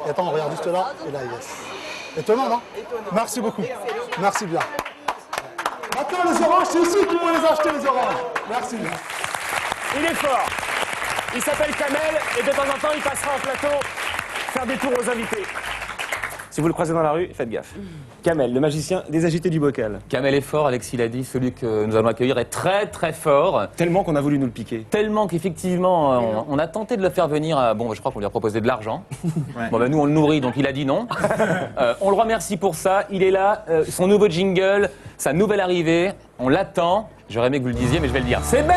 Et attends, regarde juste là, et là, yes. Étonnant, non? Merci beaucoup. Merci bien. Maintenant, les oranges, c'est ici qu'ils vont les acheter, les oranges. Merci bien. Il est fort. Il s'appelle Kamel et de temps en temps, il passera en plateau faire des tours aux invités. Si vous le croisez dans la rue, faites gaffe. Kamel, le magicien des agités du bocal. Kamel est fort, Alexis l'a dit, celui que nous allons accueillir est très très fort. Tellement qu'on a voulu nous le piquer. Tellement qu'effectivement, on a tenté de le faire venir. Bon, je crois qu'on lui a proposé de l'argent. Ouais. Bon, nous on le nourrit, donc il a dit non. On le remercie pour ça. Il est là, son nouveau jingle, sa nouvelle arrivée. On l'attend. J'aurais aimé que vous le disiez, mais je vais le dire. C'est Ben.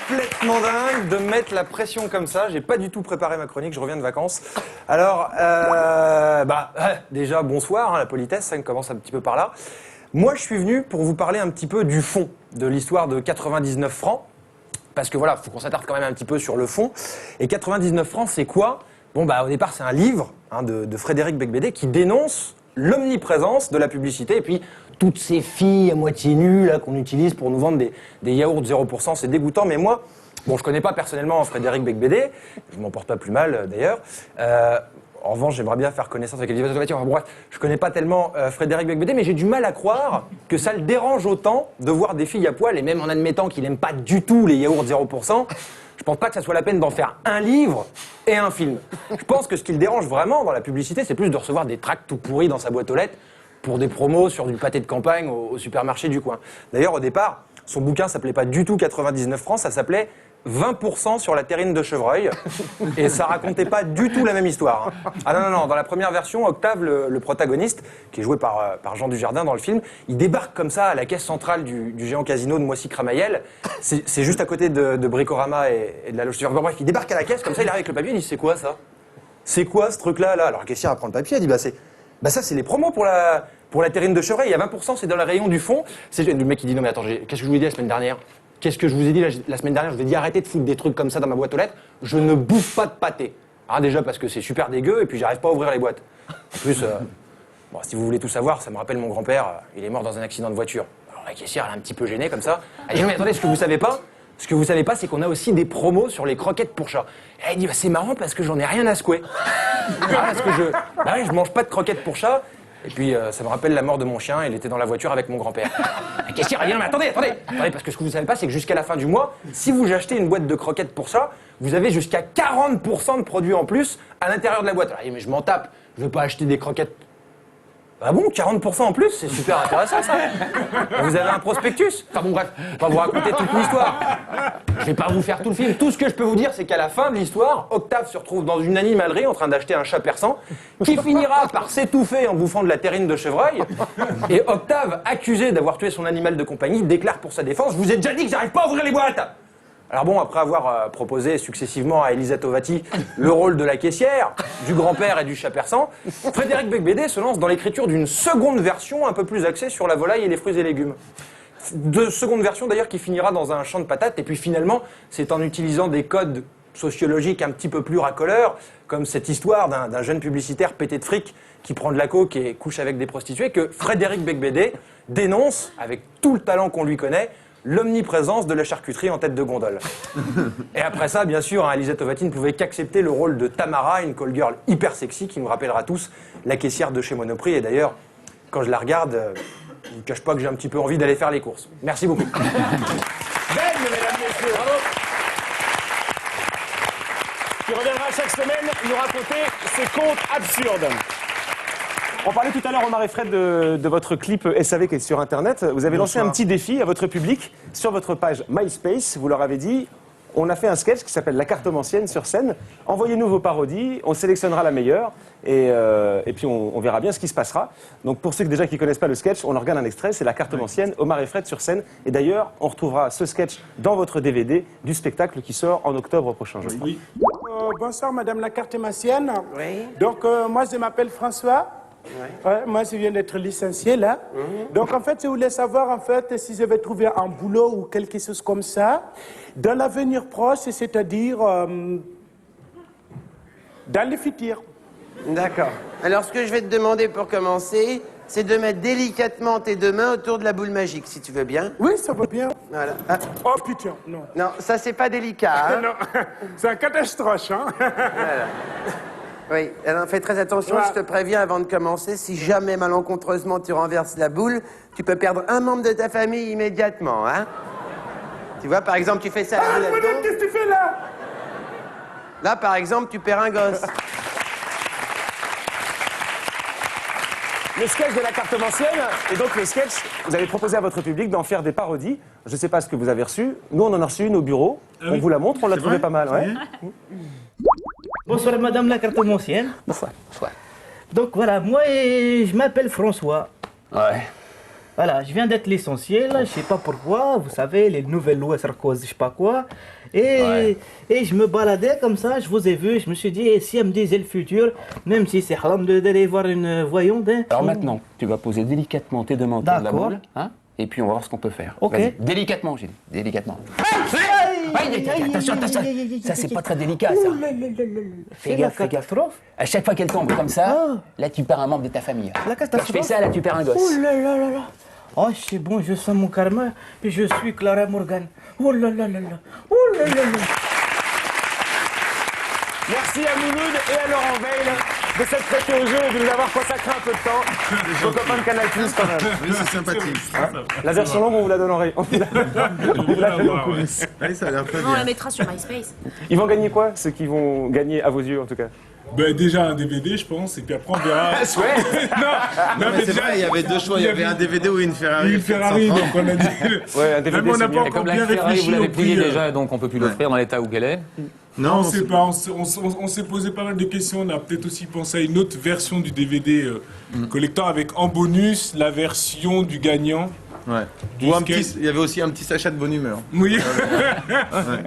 Complètement dingue de mettre la pression comme ça. J'ai pas du tout préparé ma chronique, je reviens de vacances. Alors, déjà bonsoir, hein, la politesse, ça commence un petit peu par là. Moi, je suis venu pour vous parler un petit peu du fond de l'histoire de 99 francs. Parce que voilà, faut qu'on s'attarde quand même un petit peu sur le fond. Et 99 francs, c'est quoi? Bon, au départ, c'est un livre de Frédéric Becbédé qui dénonce l'omniprésence de la publicité et puis toutes ces filles à moitié nues là qu'on utilise pour nous vendre des yaourts 0%, c'est dégoûtant. Mais moi, bon, je connais pas personnellement Frédéric Becbédé, je m'en porte pas plus mal d'ailleurs. En revanche, j'aimerais bien faire connaissance avec les voitures. Enfin, bref, je connais pas tellement Frédéric Becbédé, mais j'ai du mal à croire que ça le dérange autant de voir des filles à poil, et même en admettant qu'il aime pas du tout les yaourts 0%, je pense pas que ça soit la peine d'en faire un livre et un film. Je pense que ce qui le dérange vraiment dans la publicité, c'est plus de recevoir des tracts tout pourris dans sa boîte aux lettres pour des promos sur du pâté de campagne au supermarché du coin. D'ailleurs, au départ, son bouquin s'appelait pas du tout 99 francs, ça s'appelait 20% sur la terrine de chevreuil, et ça racontait pas du tout la même histoire. Hein. Ah non, dans la première version, Octave, le protagoniste, qui est joué par Jean Dujardin dans le film, il débarque comme ça à la caisse centrale du géant casino de Moissy-Cramayel, c'est juste à côté de Bricorama et de la loge. Bref, il débarque à la caisse, comme ça, il arrive avec le papier, il dit « c'est quoi ça? C'est quoi ce truc-là » Alors la caissière prend le papier, elle dit « ça c'est les promos pour la terrine de chevreuil, il y a 20%, c'est dans le rayon du fond. » Le mec il dit « non mais attends, qu'est-ce que je vous ai dit la semaine dernière ? Qu'est-ce que je vous ai dit la semaine dernière? Je vous ai dit arrêtez de foutre des trucs comme ça dans ma boîte aux lettres. Je ne bouffe pas de pâté. » Déjà parce que c'est super dégueu et puis j'arrive pas à ouvrir les boîtes. En plus, si vous voulez tout savoir, ça me rappelle mon grand-père. Il est mort dans un accident de voiture. Alors la caissière, elle est un petit peu gênée comme ça. Elle dit non mais attendez, ce que vous savez pas, c'est qu'on a aussi des promos sur les croquettes pour chat. Et elle dit c'est marrant parce que j'en ai rien à secouer. Parce que je mange pas de croquettes pour chat. Et puis ça me rappelle la mort de mon chien, il était dans la voiture avec mon grand-père. La caissière a dit non mais attendez, parce que ce que vous savez pas, c'est que jusqu'à la fin du mois, si vous achetez une boîte de croquettes pour ça, vous avez jusqu'à 40% de produits en plus à l'intérieur de la boîte. Alors, mais je m'en tape, je veux pas acheter des croquettes. Ah bon, 40% en plus, c'est super intéressant ça. Vous avez un prospectus. Enfin bon bref, je vais pas vous raconter toute l'histoire. Je vais pas vous faire tout le film. Tout ce que je peux vous dire, c'est qu'à la fin de l'histoire, Octave se retrouve dans une animalerie en train d'acheter un chat persan qui finira par s'étouffer en bouffant de la terrine de chevreuil. Et Octave, accusé d'avoir tué son animal de compagnie, déclare pour sa défense « Je vous ai déjà dit que j'arrive pas à ouvrir les boîtes !» Alors bon, après avoir proposé successivement à Elisa Tovati le rôle de la caissière, du grand-père et du chat persan, Frédéric Becbédé se lance dans l'écriture d'une seconde version un peu plus axée sur la volaille et les fruits et légumes. De seconde version d'ailleurs qui finira dans un champ de patates, et puis finalement, c'est en utilisant des codes sociologiques un petit peu plus racoleurs, comme cette histoire d'un jeune publicitaire pété de fric qui prend de la coke et couche avec des prostituées, que Frédéric Becbédé dénonce, avec tout le talent qu'on lui connaît, l'omniprésence de la charcuterie en tête de gondole. Et après ça, bien sûr, Elisa Tovati ne pouvait qu'accepter le rôle de Tamara, une call girl hyper sexy qui nous rappellera tous la caissière de chez Monoprix. Et d'ailleurs, quand je la regarde, je ne cache pas que j'ai un petit peu envie d'aller faire les courses. Merci beaucoup. Belle, mesdames, messieurs. Bravo. Qui reviendra chaque semaine nous raconter ses contes absurdes. On parlait tout à l'heure, Omar et Fred, de votre clip SAV qui est sur Internet. Vous avez lancé un petit défi à votre public sur votre page MySpace. Vous leur avez dit, on a fait un sketch qui s'appelle La Cartomancienne sur scène. Envoyez-nous vos parodies, on sélectionnera la meilleure et puis on verra bien ce qui se passera. Donc pour ceux qui connaissent pas le sketch, on leur regarde un extrait, c'est La Cartomancienne, Omar et Fred sur scène. Et d'ailleurs, on retrouvera ce sketch dans votre DVD du spectacle qui sort en octobre prochain, je crois. Oui. Bonsoir Madame la Cartomancienne. Oui. Donc moi je m'appelle François. Ouais, moi je viens d'être licencié là. Donc en fait je voulais savoir en fait si je vais trouver un boulot ou quelque chose comme ça dans l'avenir proche, c'est-à-dire dans le futur. D'accord. Alors ce que je vais te demander pour commencer, c'est de mettre délicatement tes deux mains autour de la boule magique, si tu veux bien. Oui, ça va bien. Voilà. Ah. Oh putain, non. Non, ça c'est pas délicat. Hein. Non, c'est un catastrophe, hein. Voilà. Oui, alors fais très attention, je te préviens avant de commencer, si jamais malencontreusement tu renverses la boule, tu peux perdre un membre de ta famille immédiatement, hein. Tu vois, par exemple, tu fais ça à la boule à madame, qu'est-ce que tu fais là? Là, par exemple, tu perds un gosse. Le sketch de La Cartomancienne, et donc le sketch, vous avez proposé à votre public d'en faire des parodies. Je ne sais pas ce que vous avez reçu. Nous, on en a reçu une au bureau. On vous la montre, on l'a trouvé pas mal. Ouais. Bonsoir Madame la Cartomancienne. Bonsoir. Donc voilà, moi je m'appelle François. Ouais. Voilà, je viens d'être licencié là, je sais pas pourquoi, vous savez, les nouvelles lois ça cause je sais pas quoi. Et je me baladais comme ça, je vous ai vu, je me suis dit, si elle me disait le futur, même si c'est haram d'aller voir une voyante. Alors maintenant, tu vas poser délicatement tes deux mains autour de la boule, hein, et puis on va voir ce qu'on peut faire. Ok. Délicatement, j'ai dit, délicatement. Attention, ça c'est pas très délicat ça. Fais gaffe, fais gaffe. À chaque fois qu'elle tombe comme ça, là tu perds un membre de ta famille. La catastrophe. Tu fais ça, là tu perds un gosse. Oh là là là là. Oh c'est bon, je sens mon karma et je suis Clara Morgan. Oh là là là là. Oh là là là. Merci à Mouloud et à Laurent Veil de s'être prêtés au jeu et de nous avoir consacré un peu de temps. Vos copains de Canal+, quand même. Oui, c'est sympathique. Hein, la version longue, on vous la donnerait. On vous la donne en coulisses. Oui, ça a l'air très On la mettra sur MySpace. Ils vont gagner quoi, ceux qui vont gagner à vos yeux, en tout cas? Ben, déjà un DVD, je pense, et puis après on verra. Non, mais c'est vrai, il y avait deux choix. Il y avait un DVD ou une Ferrari. Une Ferrari, donc on a dit. Ouais, un DVD, même on n'a pas Et encore comme la bien Ferrari, réfléchi vous l'avez au pliée prix. déjà, donc on peut plus l'offrir dans l'état où qu'elle est. Non, on sait pas. On s'est posé pas mal de questions. On a peut-être aussi pensé à une autre version du DVD collector avec en bonus la version du gagnant. Ouais. Du Ou skate. il y avait aussi un petit sachet de bonne humeur. Oui.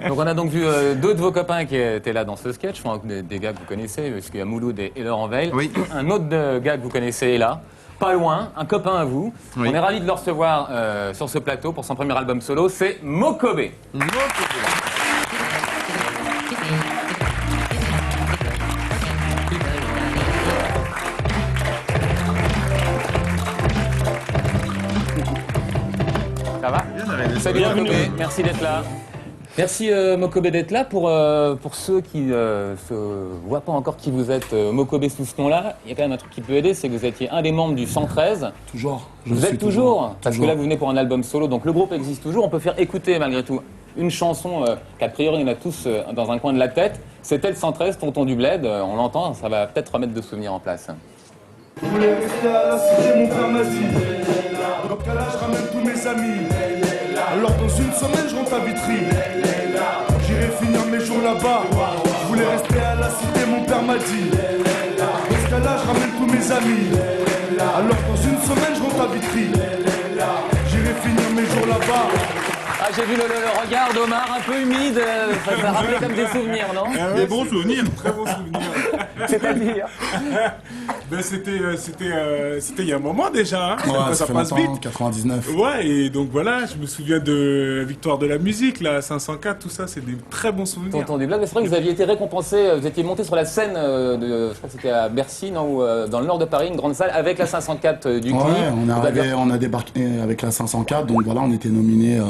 Donc on a donc vu deux de vos copains qui étaient là dans ce sketch, enfin, des gars que vous connaissez, parce qu'il y a Mouloud et Laurent Veil. Oui. Un autre gars que vous connaissez est là, pas loin, un copain à vous. Oui. On est ravis de le recevoir sur ce plateau pour son premier album solo, c'est Mokobé. Ça va? Salut Bienvenue. Mokobé, merci d'être là. Merci Mokobé d'être là. Pour ceux qui ne voient pas encore qui vous êtes, Mokobé sous ce nom-là, il y a quand même un truc qui peut aider, c'est que vous étiez un des membres du 113. Toujours. Vous êtes toujours. Parce que là, vous venez pour un album solo, donc le groupe existe toujours. On peut faire écouter malgré tout une chanson qu'a priori on a tous dans un coin de la tête. C'était le 113, Tonton du Bled. On l'entend, ça va peut-être remettre de souvenirs en place. Je voulais rester à la cité, mon père m'a dit. Dans quel âge je ramène tous mes amis. Alors dans une semaine, je rentre à Vitry. J'irai finir mes jours là-bas. Je voulais rester à la cité, mon père m'a dit. Dans ce cas-là, je ramène tous mes amis. Alors dans une semaine, je rentre à Vitry. J'irai finir mes jours là-bas. Ah, j'ai vu le regard d'Omar un peu humide, ça rappelait comme des souvenirs, non? Des bons souvenirs, très bons souvenirs. C'est-à-dire Ben c'était il y a un moment déjà, hein. Ouais, ça passe vite. 99. Ouais, et donc voilà, je me souviens de Victoire de la musique, là, 504, tout ça, c'est des très bons souvenirs. Tonton du Bled, mais c'est vrai que vous aviez été récompensé, vous étiez monté sur la scène je crois que c'était à Bercy, non, ou dans le nord de Paris, une grande salle, avec la 504 du clip. Ouais, on a débarqué avec la 504, donc voilà, on était nominé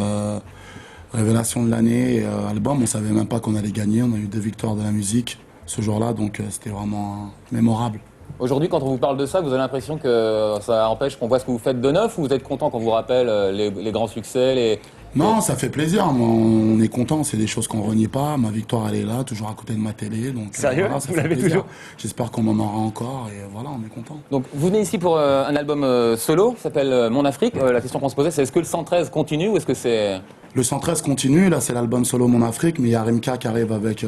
Révélation de l'année, album, on savait même pas qu'on allait gagner, on a eu 2 victoires de la musique ce jour-là, donc c'était vraiment mémorable. Aujourd'hui, quand on vous parle de ça, vous avez l'impression que ça empêche qu'on voit ce que vous faites de neuf, ou vous êtes content qu'on vous rappelle les grands succès, Non, ça fait plaisir, on est content, c'est des choses qu'on renie pas, ma victoire elle est là, toujours à côté de ma télé, donc Sérieux voilà, ça vous fait l'avez plaisir. toujours J'espère qu'on en aura encore, et voilà, on est content. Donc vous venez ici pour un album solo, qui s'appelle Mon Afrique. La question qu'on se posait, c'est est-ce que le 113 continue, ou est-ce que c'est... Le 113 continue, là c'est l'album solo Mon Afrique, mais il y a Rimka qui arrive avec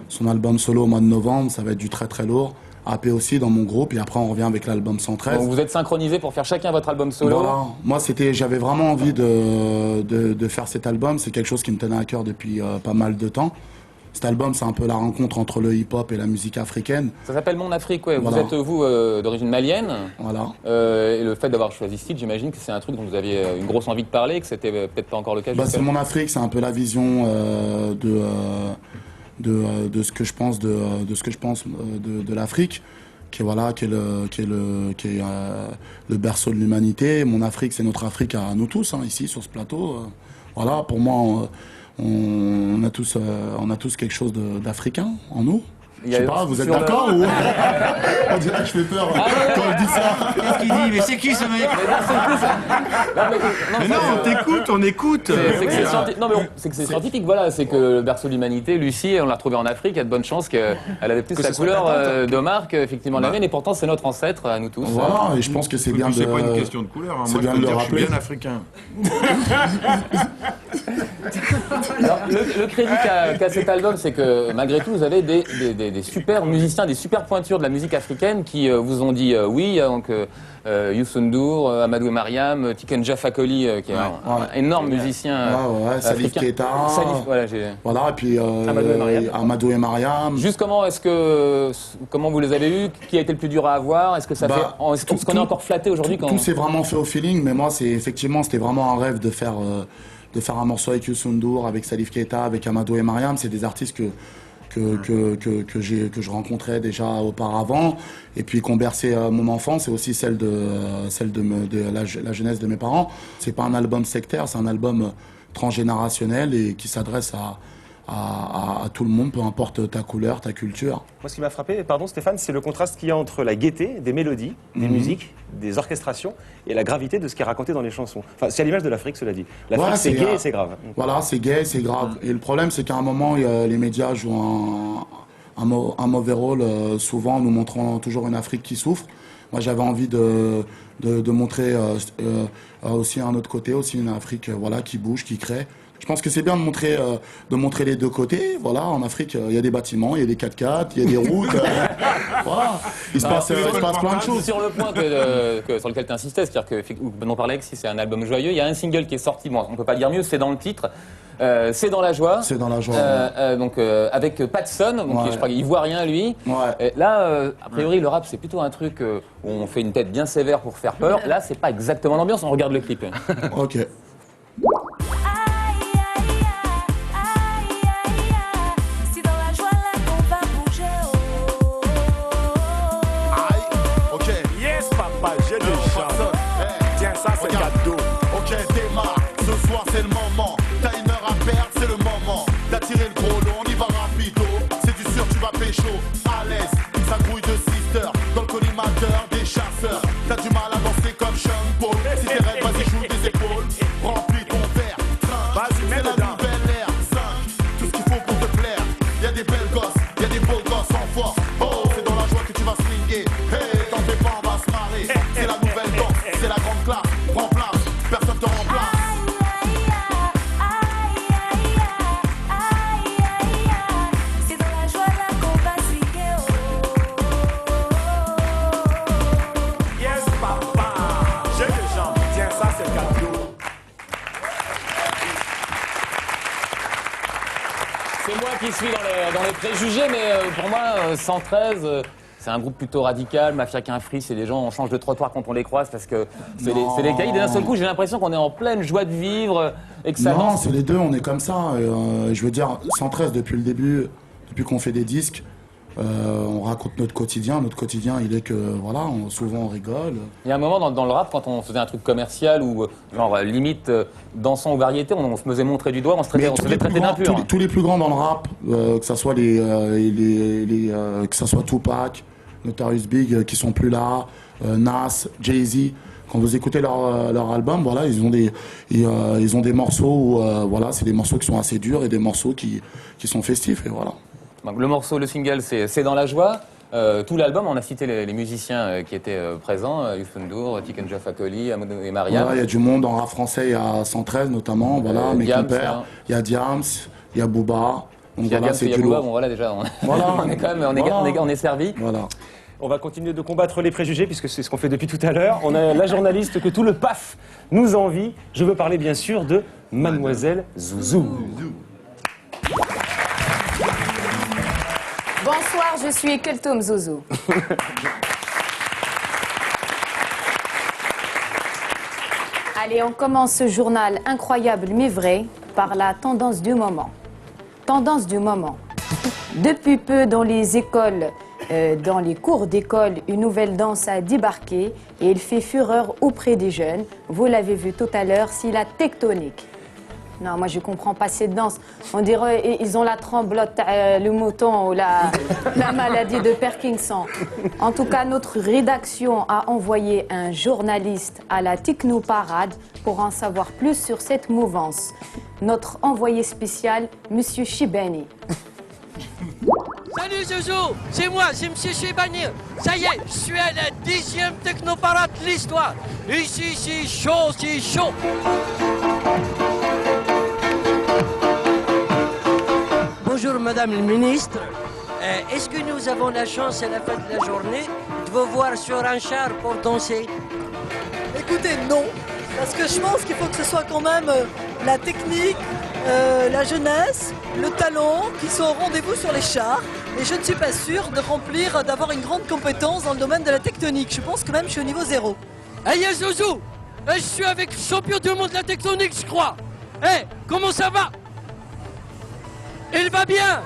son album solo au mois de novembre, ça va être du très très lourd. AP aussi dans mon groupe, et après on revient avec l'album 113. Donc vous êtes synchronisés pour faire chacun votre album solo. Voilà. Moi j'avais vraiment envie de faire cet album, c'est quelque chose qui me tenait à cœur depuis pas mal de temps. Cet album, c'est un peu la rencontre entre le hip-hop et la musique africaine. Ça s'elle Mon Afrique, ouais. Voilà. Vous êtes, vous, d'origine malienne. Voilà. Et le fait d'avoir choisi ce titre, j'imagine que c'est un truc dont vous aviez une grosse envie de parler, et que c'était peut-être pas encore le cas. C'est Mon Afrique, c'est un peu la vision de ce que je pense de l'Afrique, qui est le berceau de l'humanité. Mon Afrique, c'est notre Afrique à nous tous, hein, ici sur ce plateau. Voilà, pour moi, on a tous quelque chose d'africain en nous. Je sais pas, vous êtes d'accord ou... On dirait que je fais peur quand je dis ça. Qu'est-ce qu'il dit? Mais c'est qui ce mec? Mais non, on écoute. C'est que c'est scientifique, voilà. C'est que le berceau de l'humanité, Lucie, on l'a retrouvée en Afrique. Il y a de bonnes chances qu'elle avait plus la couleur d'Omar qu'effectivement la mienne. Et pourtant, c'est notre ancêtre à nous tous. Voilà, et je pense que c'est bien de... C'est pas une question de couleur, hein. C'est Moi, bien je peux de le dire, je suis rappeler. bien africain. Alors, le crédit qu'a cet album, c'est que malgré tout, vous avez des super musiciens, des super pointures de la musique africaine qui vous ont dit oui. Donc Youssou N'Dour, Amadou et Mariam, Tiken Jah Fakoly, qui est un énorme musicien Salif africain. Keita. Voilà, et puis Amadou et Mariam. Juste comment vous les avez eus? Qui a été le plus dur à avoir? Est-ce que ça fait... Est-ce qu'on est encore flatté aujourd'hui Tout s'est vraiment fait au feeling, mais moi, c'était vraiment un rêve de faire un morceau avec Youssou N'Dour, avec Salif Keita, avec Amadou et Mariam. C'est des artistes que je rencontrais déjà auparavant, et puis qui ont bercé mon enfance et aussi celle de la jeunesse de mes parents. C'est pas un album sectaire, c'est un album transgénérationnel et qui s'adresse à tout le monde, peu importe ta couleur, ta culture. Moi, ce qui m'a frappé, pardon Stéphane, c'est le contraste qu'il y a entre la gaieté des mélodies, des musiques, des orchestrations et la gravité de ce qui est raconté dans les chansons. Enfin, c'est à l'image de l'Afrique, cela dit. L'Afrique, c'est gai et c'est grave. Voilà, c'est gai, c'est grave. Et le problème, c'est qu'à un moment, les médias jouent un mauvais rôle, souvent nous montrant toujours une Afrique qui souffre. Moi, j'avais envie de montrer aussi un autre côté, aussi une Afrique qui bouge, qui crée. Je pense que c'est bien de montrer les deux côtés. Voilà, en Afrique, il y a des bâtiments, il y a des 4x4, il y a des routes. Voilà, il se passe plein de choses. Sur le point sur lequel tu insistais, c'est-à-dire que on parlait que si c'est un album joyeux, il y a un single qui est sorti, bon, on peut pas dire mieux, c'est dans le titre. C'est dans la joie. C'est dans la joie. Donc avec Patson, je crois qu'il voit rien lui. Et là, a priori, le rap c'est plutôt un truc où on fait une tête bien sévère pour faire peur. Là, c'est pas exactement l'ambiance. On regarde le clip. Ok. Ok, démarre, ce soir c'est le moment. T'as une heure à perdre, c'est le moment. tirer le gros lot, on y va rapido. C'est du sûr, tu vas pécho, à l'aise. Ça grouille de sister, dans le collimateur des chasseurs. T'as du mal à danser comme Sean Paul. Si t'es raide, vas-y, joue des épaules. Remplis ton verre, vas-y, mets la nouvelle ère. 5, tout ce qu'il faut pour te plaire. Y'a des belles gosses, y'a des beaux gosses en force. Oh, c'est dans la joie que tu vas swinguer. Hey, t'en fais pas, on va se marrer. C'est la nouvelle danse, c'est la grande classe. Prends place, personne te remplace. C'est moi qui suis dans les préjugés, mais pour moi, 113, c'est un groupe plutôt radical. Mafia qu'un free, c'est des gens, on change de trottoir quand on les croise parce que c'est les caïds. Et d'un seul coup, j'ai l'impression qu'on est en pleine joie de vivre et que ça Non, danse. c'est les deux, on est comme ça. Je veux dire, 113 depuis le début, depuis qu'on fait des disques, on raconte notre quotidien. Notre quotidien, il est que, voilà, souvent on rigole. Il y a un moment dans le rap, quand on faisait un truc commercial ou genre limite dansant aux variétés, on se faisait montrer du doigt, on se faisait traiter d'impur. Tous les plus grands dans le rap, que ça soit que ça soit Tupac, Notorious Big, qui sont plus là, Nas, Jay-Z. Quand vous écoutez leur album, voilà, ils ont des morceaux où, voilà, c'est des morceaux qui sont assez durs et des morceaux qui sont festifs, et voilà. Donc, le morceau, le single, c'est dans la joie. Tout l'album, on a cité les musiciens qui étaient présents, Youssou N'Dour, Tiken Jah Fakoly, Amadou et Mariam. Voilà, il y a du monde en rap français, il y a 113 notamment, voilà, mes Diams, compères, il y a Diams, il y a Booba. Donc il y a voilà, Diams, il y a Booba, bon voilà déjà, on est servi. Voilà. On va continuer de combattre les préjugés puisque c'est ce qu'on fait depuis tout à l'heure. On a la journaliste que tout le PAF nous envie. Je veux parler bien sûr de Mademoiselle Zouzou. Bonsoir, je suis Keltoum Zouzou. Allez, on commence ce journal incroyable mais vrai par la tendance du moment. Tendance du moment. Depuis peu, dans les écoles, dans les cours d'école, une nouvelle danse a débarqué et elle fait fureur auprès des jeunes. Vous l'avez vu tout à l'heure, c'est la tectonique. Non, moi je comprends pas cette danse. On dirait ils ont la tremblote, le mouton ou la maladie de Parkinson. En tout cas, notre rédaction a envoyé un journaliste à la Technoparade pour en savoir plus sur cette mouvance. Notre envoyé spécial, Monsieur Chibani. Salut Zouzou, c'est moi, c'est Monsieur Chibani. Ça y est, je suis à la 10e Technoparade de l'histoire. Ici, c'est chaud, c'est chaud. Bonjour Madame le Ministre. Est-ce que nous avons la chance à la fin de la journée de vous voir sur un char pour danser? Écoutez, non. Parce que je pense qu'il faut que ce soit quand même la technique, la jeunesse, le talent qui sont au rendez-vous sur les chars. Et je ne suis pas sûre d'avoir une grande compétence dans le domaine de la tectonique. Je pense que même je suis au niveau 0. Hey Zouzou, je suis avec le champion du monde de la tectonique, je crois. Hey, comment ça va? Il va bien.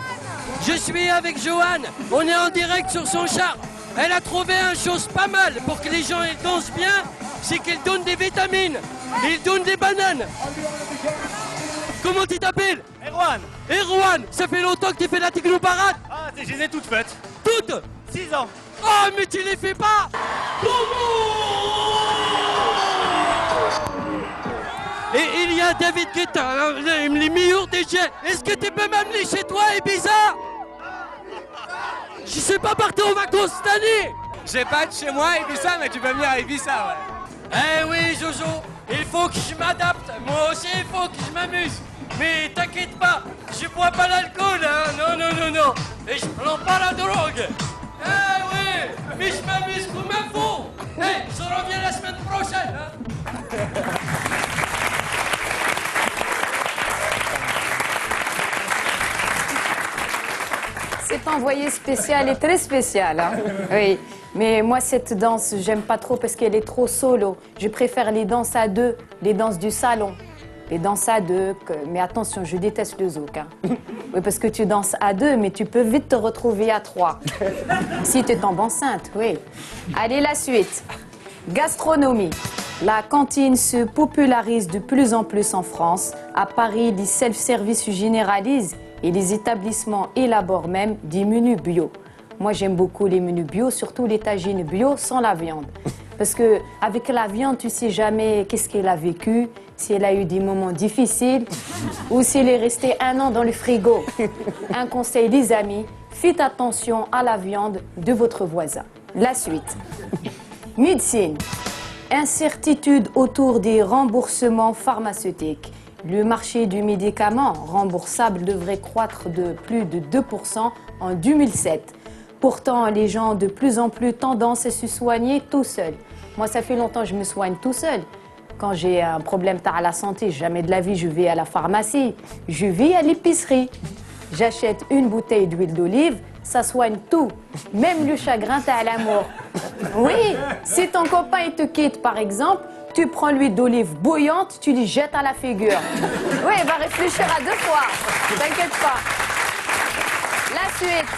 Je suis avec Joanne. On est en direct sur son char. Elle a trouvé une chose pas mal pour que les gens ils dansent bien, c'est qu'elle donne des vitamines. Il donne des bananes. Comment tu t'appelles? Erwan. Erwan, ça fait longtemps que tu fais la Technoparade? Ah, je les ai toutes faites. Toutes? 6 ans. Oh, mais tu les fais pas. Et il y a David Guetta, les meilleurs DJ. Est-ce que tu peux m'amener chez toi, Ibiza? Je suis pas parti en vacances cette année. J'ai pas de chez moi, Ibiza, mais tu peux venir à Ibiza, ouais. Eh oui, Jojo, il faut que je m'adapte. Moi aussi, il faut que je m'amuse. Mais t'inquiète pas, je bois pas l'alcool, hein. Non, non, non, non. Et je prends pas la drogue. Eh oui, mais je m'amuse comme un fou. Eh, je reviens la semaine prochaine, hein. Cet envoyé spécial est très spécial, hein. Oui. Mais moi, cette danse, j'aime pas trop parce qu'elle est trop solo. Je préfère les danses à deux, les danses du salon. Les danses à deux, mais attention, je déteste le zouk. Hein. Oui, parce que tu danses à deux, mais tu peux vite te retrouver à trois. Si tu tombes enceinte, oui. Allez, la suite. Gastronomie. La cantine se popularise de plus en plus en France. À Paris, les self-service se généralisent Et les établissements élaborent même des menus bio. Moi, j'aime beaucoup les menus bio, surtout les tagines bio sans la viande. Parce que avec la viande, tu sais jamais qu'est-ce qu'elle a vécu, si elle a eu des moments difficiles ou si elle est restée 1 an dans le frigo. Un conseil, les amis, faites attention à la viande de votre voisin. La suite. Médecine. Incertitude autour des remboursements pharmaceutiques. Le marché du médicament remboursable devrait croître de plus de 2% en 2007. Pourtant, les gens ont de plus en plus tendance à se soigner tout seuls. Moi, ça fait longtemps que je me soigne tout seul. Quand j'ai un problème à la santé, jamais de la vie, je vais à la pharmacie. Je vais à l'épicerie. J'achète une bouteille d'huile d'olive, ça soigne tout. Même le chagrin, t'as l'amour. Oui, si ton copain il te quitte, par exemple, tu prends l'huile d'olive bouillante, tu lui jettes à la figure. Oui, il va réfléchir à 2 fois. T'inquiète pas. La suite.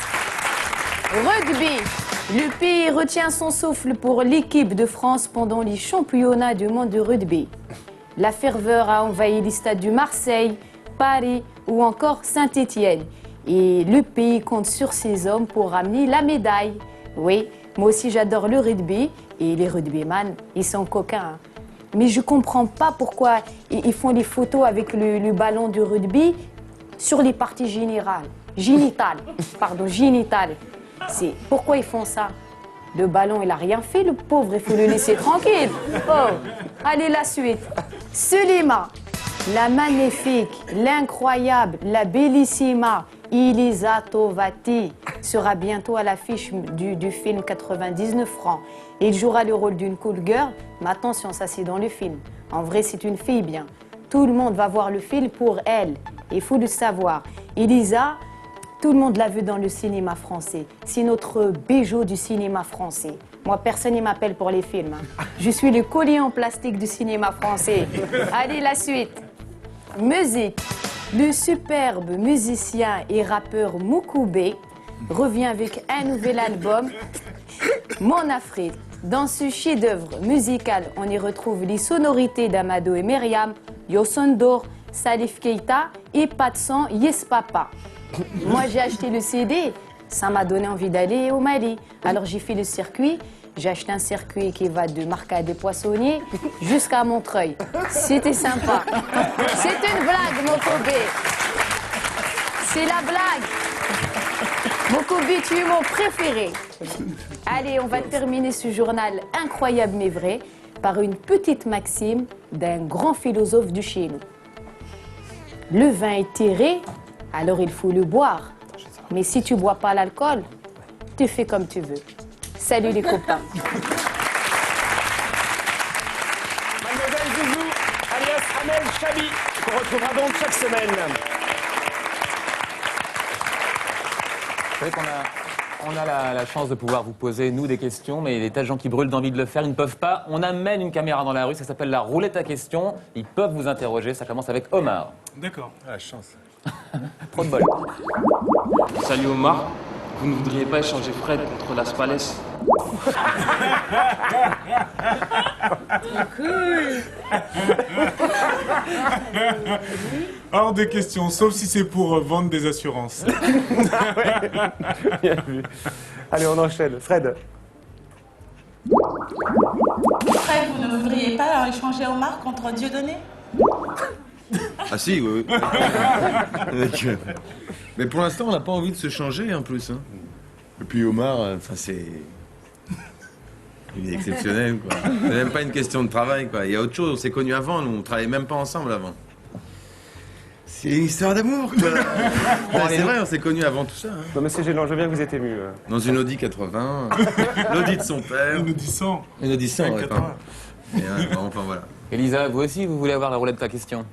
Rugby. Le pays retient son souffle pour l'équipe de France pendant les championnats du monde de rugby. La ferveur a envahi les stades de Marseille, Paris ou encore Saint-Étienne. Et le pays compte sur ses hommes pour ramener la médaille. Oui, moi aussi j'adore le rugby et les rugbyman, ils sont coquins. Mais je comprends pas pourquoi ils font les photos avec le ballon de rugby sur les parties génitales. Génitales. Pourquoi ils font ça? Le ballon, il a rien fait, le pauvre, il faut le laisser tranquille. Oh, allez, la suite. Sulema, la magnifique, l'incroyable, la bellissima Elisa Tovati sera bientôt à l'affiche du film 99 francs. Il jouera le rôle d'une cool girl, mais attention, ça c'est dans le film. En vrai, c'est une fille bien. Tout le monde va voir le film pour elle. Il faut le savoir. Elisa, tout le monde l'a vu dans le cinéma français. C'est notre bijou du cinéma français. Moi, personne ne m'appelle pour les films. Je suis le collier en plastique du cinéma français. Allez, la suite. Musique. Le superbe musicien et rappeur Moukoubé revient avec un nouvel album, Mon Afrique. Dans ce chef-d'œuvre musical, on y retrouve les sonorités d'Amado et Myriam, Youssou N'Dour, Salif Keita et Patson Yes Papa. Moi, j'ai acheté le CD, ça m'a donné envie d'aller au Mali. Alors, j'ai fait le circuit. J'ai acheté un circuit qui va de Marca des Poissonniers jusqu'à Montreuil. C'était sympa. C'est une blague, Mokobé. C'est la blague. Mokobé, tu es mon préféré. Allez, on va terminer ce journal incroyable mais vrai par une petite maxime d'un grand philosophe du chez nous. Le vin est tiré, alors il faut le boire. Mais si tu bois pas l'alcool, tu fais comme tu veux. Salut les copains. Mademoiselle Zouzou, alias Amel Chabi, qu'on retrouvera donc chaque semaine. Vous savez qu'on a la chance de pouvoir vous poser, nous, des questions, mais il y a des tas de gens qui brûlent d'envie de le faire, ils ne peuvent pas. On amène une caméra dans la rue, ça s'appelle la roulette à questions. Ils peuvent vous interroger, ça commence avec Omar. D'accord. Ah, la chance. Trop de bol. Salut Omar, vous ne voudriez pas échanger Fred contre Las Palais? Cool. Hors de question, sauf si c'est pour vendre des assurances. Bien vu. Allez, on enchaîne. Fred. Fred, vous ne voudriez pas échanger Omar contre Dieudonné? Ah si, oui. Mais pour l'instant, on n'a pas envie de se changer en plus. Hein. Et puis Omar, enfin c'est... Il est exceptionnel, quoi. C'est même pas une question de travail, quoi. Il y a autre chose, on s'est connus avant, nous, on travaillait même pas ensemble avant. C'est une histoire d'amour, quoi. C'est vrai, on s'est connus avant tout ça. Hein. Non mais c'est gênant, je veux bien que vous êtes ému. Dans une Audi 80, l'Audi de son père. Une Audi 100. Une Audi 100, ouais, et, enfin voilà. Elisa, vous aussi, vous voulez avoir la roulette de ta question?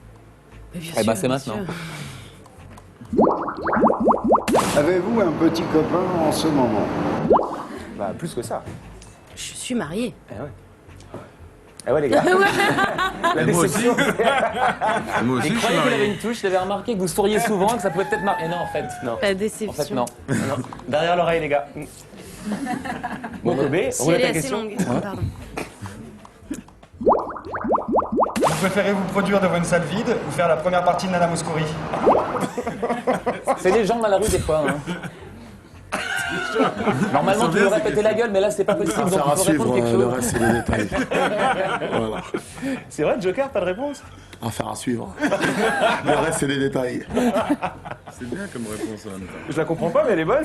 Eh ben c'est maintenant. Avez-vous un petit copain en ce moment? Bah plus que ça. Je suis mariée. Eh ouais. Eh ouais les gars. La déception. Moi aussi, Et je suis croyez que vous avez marié. une touche, j'avais remarqué que vous souriez souvent, que ça pouvait peut-être marquer. Non, en fait, non. La déception. En fait, non. Non. Derrière l'oreille les gars. Bon, Kobe, Si roulez elle est ta assez question. longue. Pardon. préférez-vous produire devant une salle vide ou faire la première partie de Nana Mouskouri? C'est les gens dans la rue des fois. Hein. Normalement, tu devrais péter la gueule, mais là, c'est pas possible. Donc, il faut répondre quelque chose. Le reste, c'est les détails. Voilà. C'est vrai, Joker, pas de réponse? Affaire à suivre. Le reste, c'est les détails. C'est bien comme réponse en même temps. Je la comprends pas, mais elle est bonne.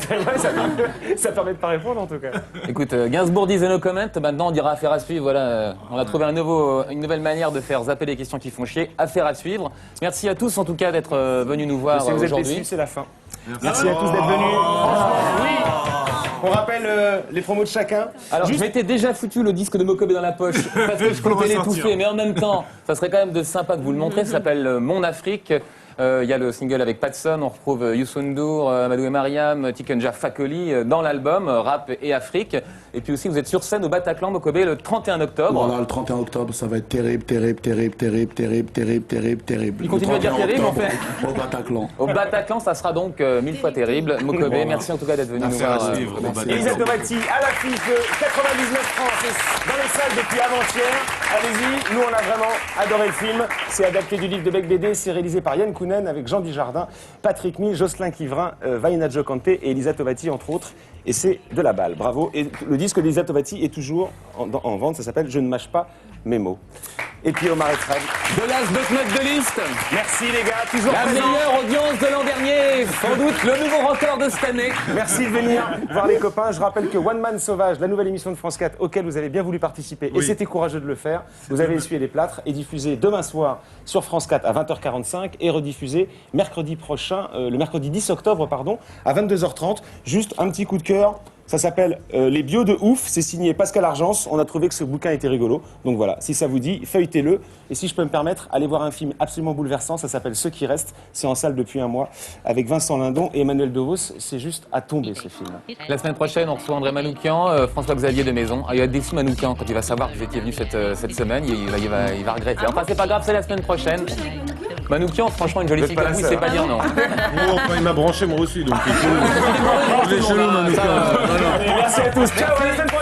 Ça permet de pas répondre, en tout cas. Écoute, Gainsbourg disait no comment. Maintenant, on dira affaire à suivre. Voilà, on a trouvé une nouvelle manière de faire zapper les questions qui font chier. Affaire à suivre. Merci à tous, en tout cas, d'être venus nous voir Si vous êtes aujourd'hui. déçus, c'est la fin. Merci à tous d'être venus. Oui. On rappelle les promos de chacun. Alors, je m'étais déjà foutu le disque de Mokobé dans la poche parce que je comptais l'étouffer, mais en même temps, ça serait quand même de sympa de vous le montrer. Ça s'appelle Mon Afrique. Il y a le single avec Patson, on retrouve Youssou N'Dour, Amadou et Mariam, Tikenja Fakoli dans l'album Rap et Afrique. Et puis aussi, vous êtes sur scène au Bataclan Mokobé le 31 octobre. Voilà, le 31 octobre, ça va être terrible. Il continue à dire terrible, en fait. Au Bataclan. Au Bataclan, ça sera donc 1000 fois terrible. Mokobé, merci en tout cas d'être venu nous voir. Elisa Tovati à l'affiche de 99 francs dans les salles depuis avant-hier. Allez-y, nous on a vraiment adoré le film. C'est adapté du livre de Bec BD, c'est réalisé par Yann Kounen avec Jean Dujardin, Patrick Mille, Jocelyn Quivrin, Vaina Jokante et Elisa Tovati entre autres. Et c'est de la balle, bravo. Et le disque d'Elisa Tovati est toujours en vente, ça s'appelle Je ne mâche pas mes mots. Et puis Omar et Fred. De last but not the least. Merci les gars, toujours la présent. meilleure audience de l'an dernier, sans doute le nouveau record de cette année. Merci de venir voir les copains. Je rappelle que One Man Sauvage, la nouvelle émission de France 4, auquel vous avez bien voulu participer, et c'était courageux de le faire. Vous avez essuyé les plâtres, est diffusé demain soir sur France 4 à 20h45 et rediffusé mercredi prochain, le mercredi 10 octobre, pardon, à 22h30. Juste un petit coup de cœur. Ça s'appelle Les Bios de Ouf, c'est signé Pascal Argence. On a trouvé que ce bouquin était rigolo. Donc voilà, si ça vous dit, feuilletez-le. Et si je peux me permettre, allez voir un film absolument bouleversant. Ça s'appelle Ceux qui restent. C'est en salle depuis un mois avec Vincent Lindon et Emmanuel Devos. C'est juste à tomber ce film. La semaine prochaine, on reçoit André Manoukian, François-Xavier de Maison. Ah, il va être déçu Manoukian quand il va savoir que vous étiez venu cette semaine. Il va regretter. Enfin, c'est pas grave, c'est la semaine prochaine. Manoukian, franchement, une jolie fille comme vous, il sait pas dire non. Enfin, il m'a branché moi aussi, donc il est chelou Manoukian. Merci à tous. Ciao, à la semaine prochaine.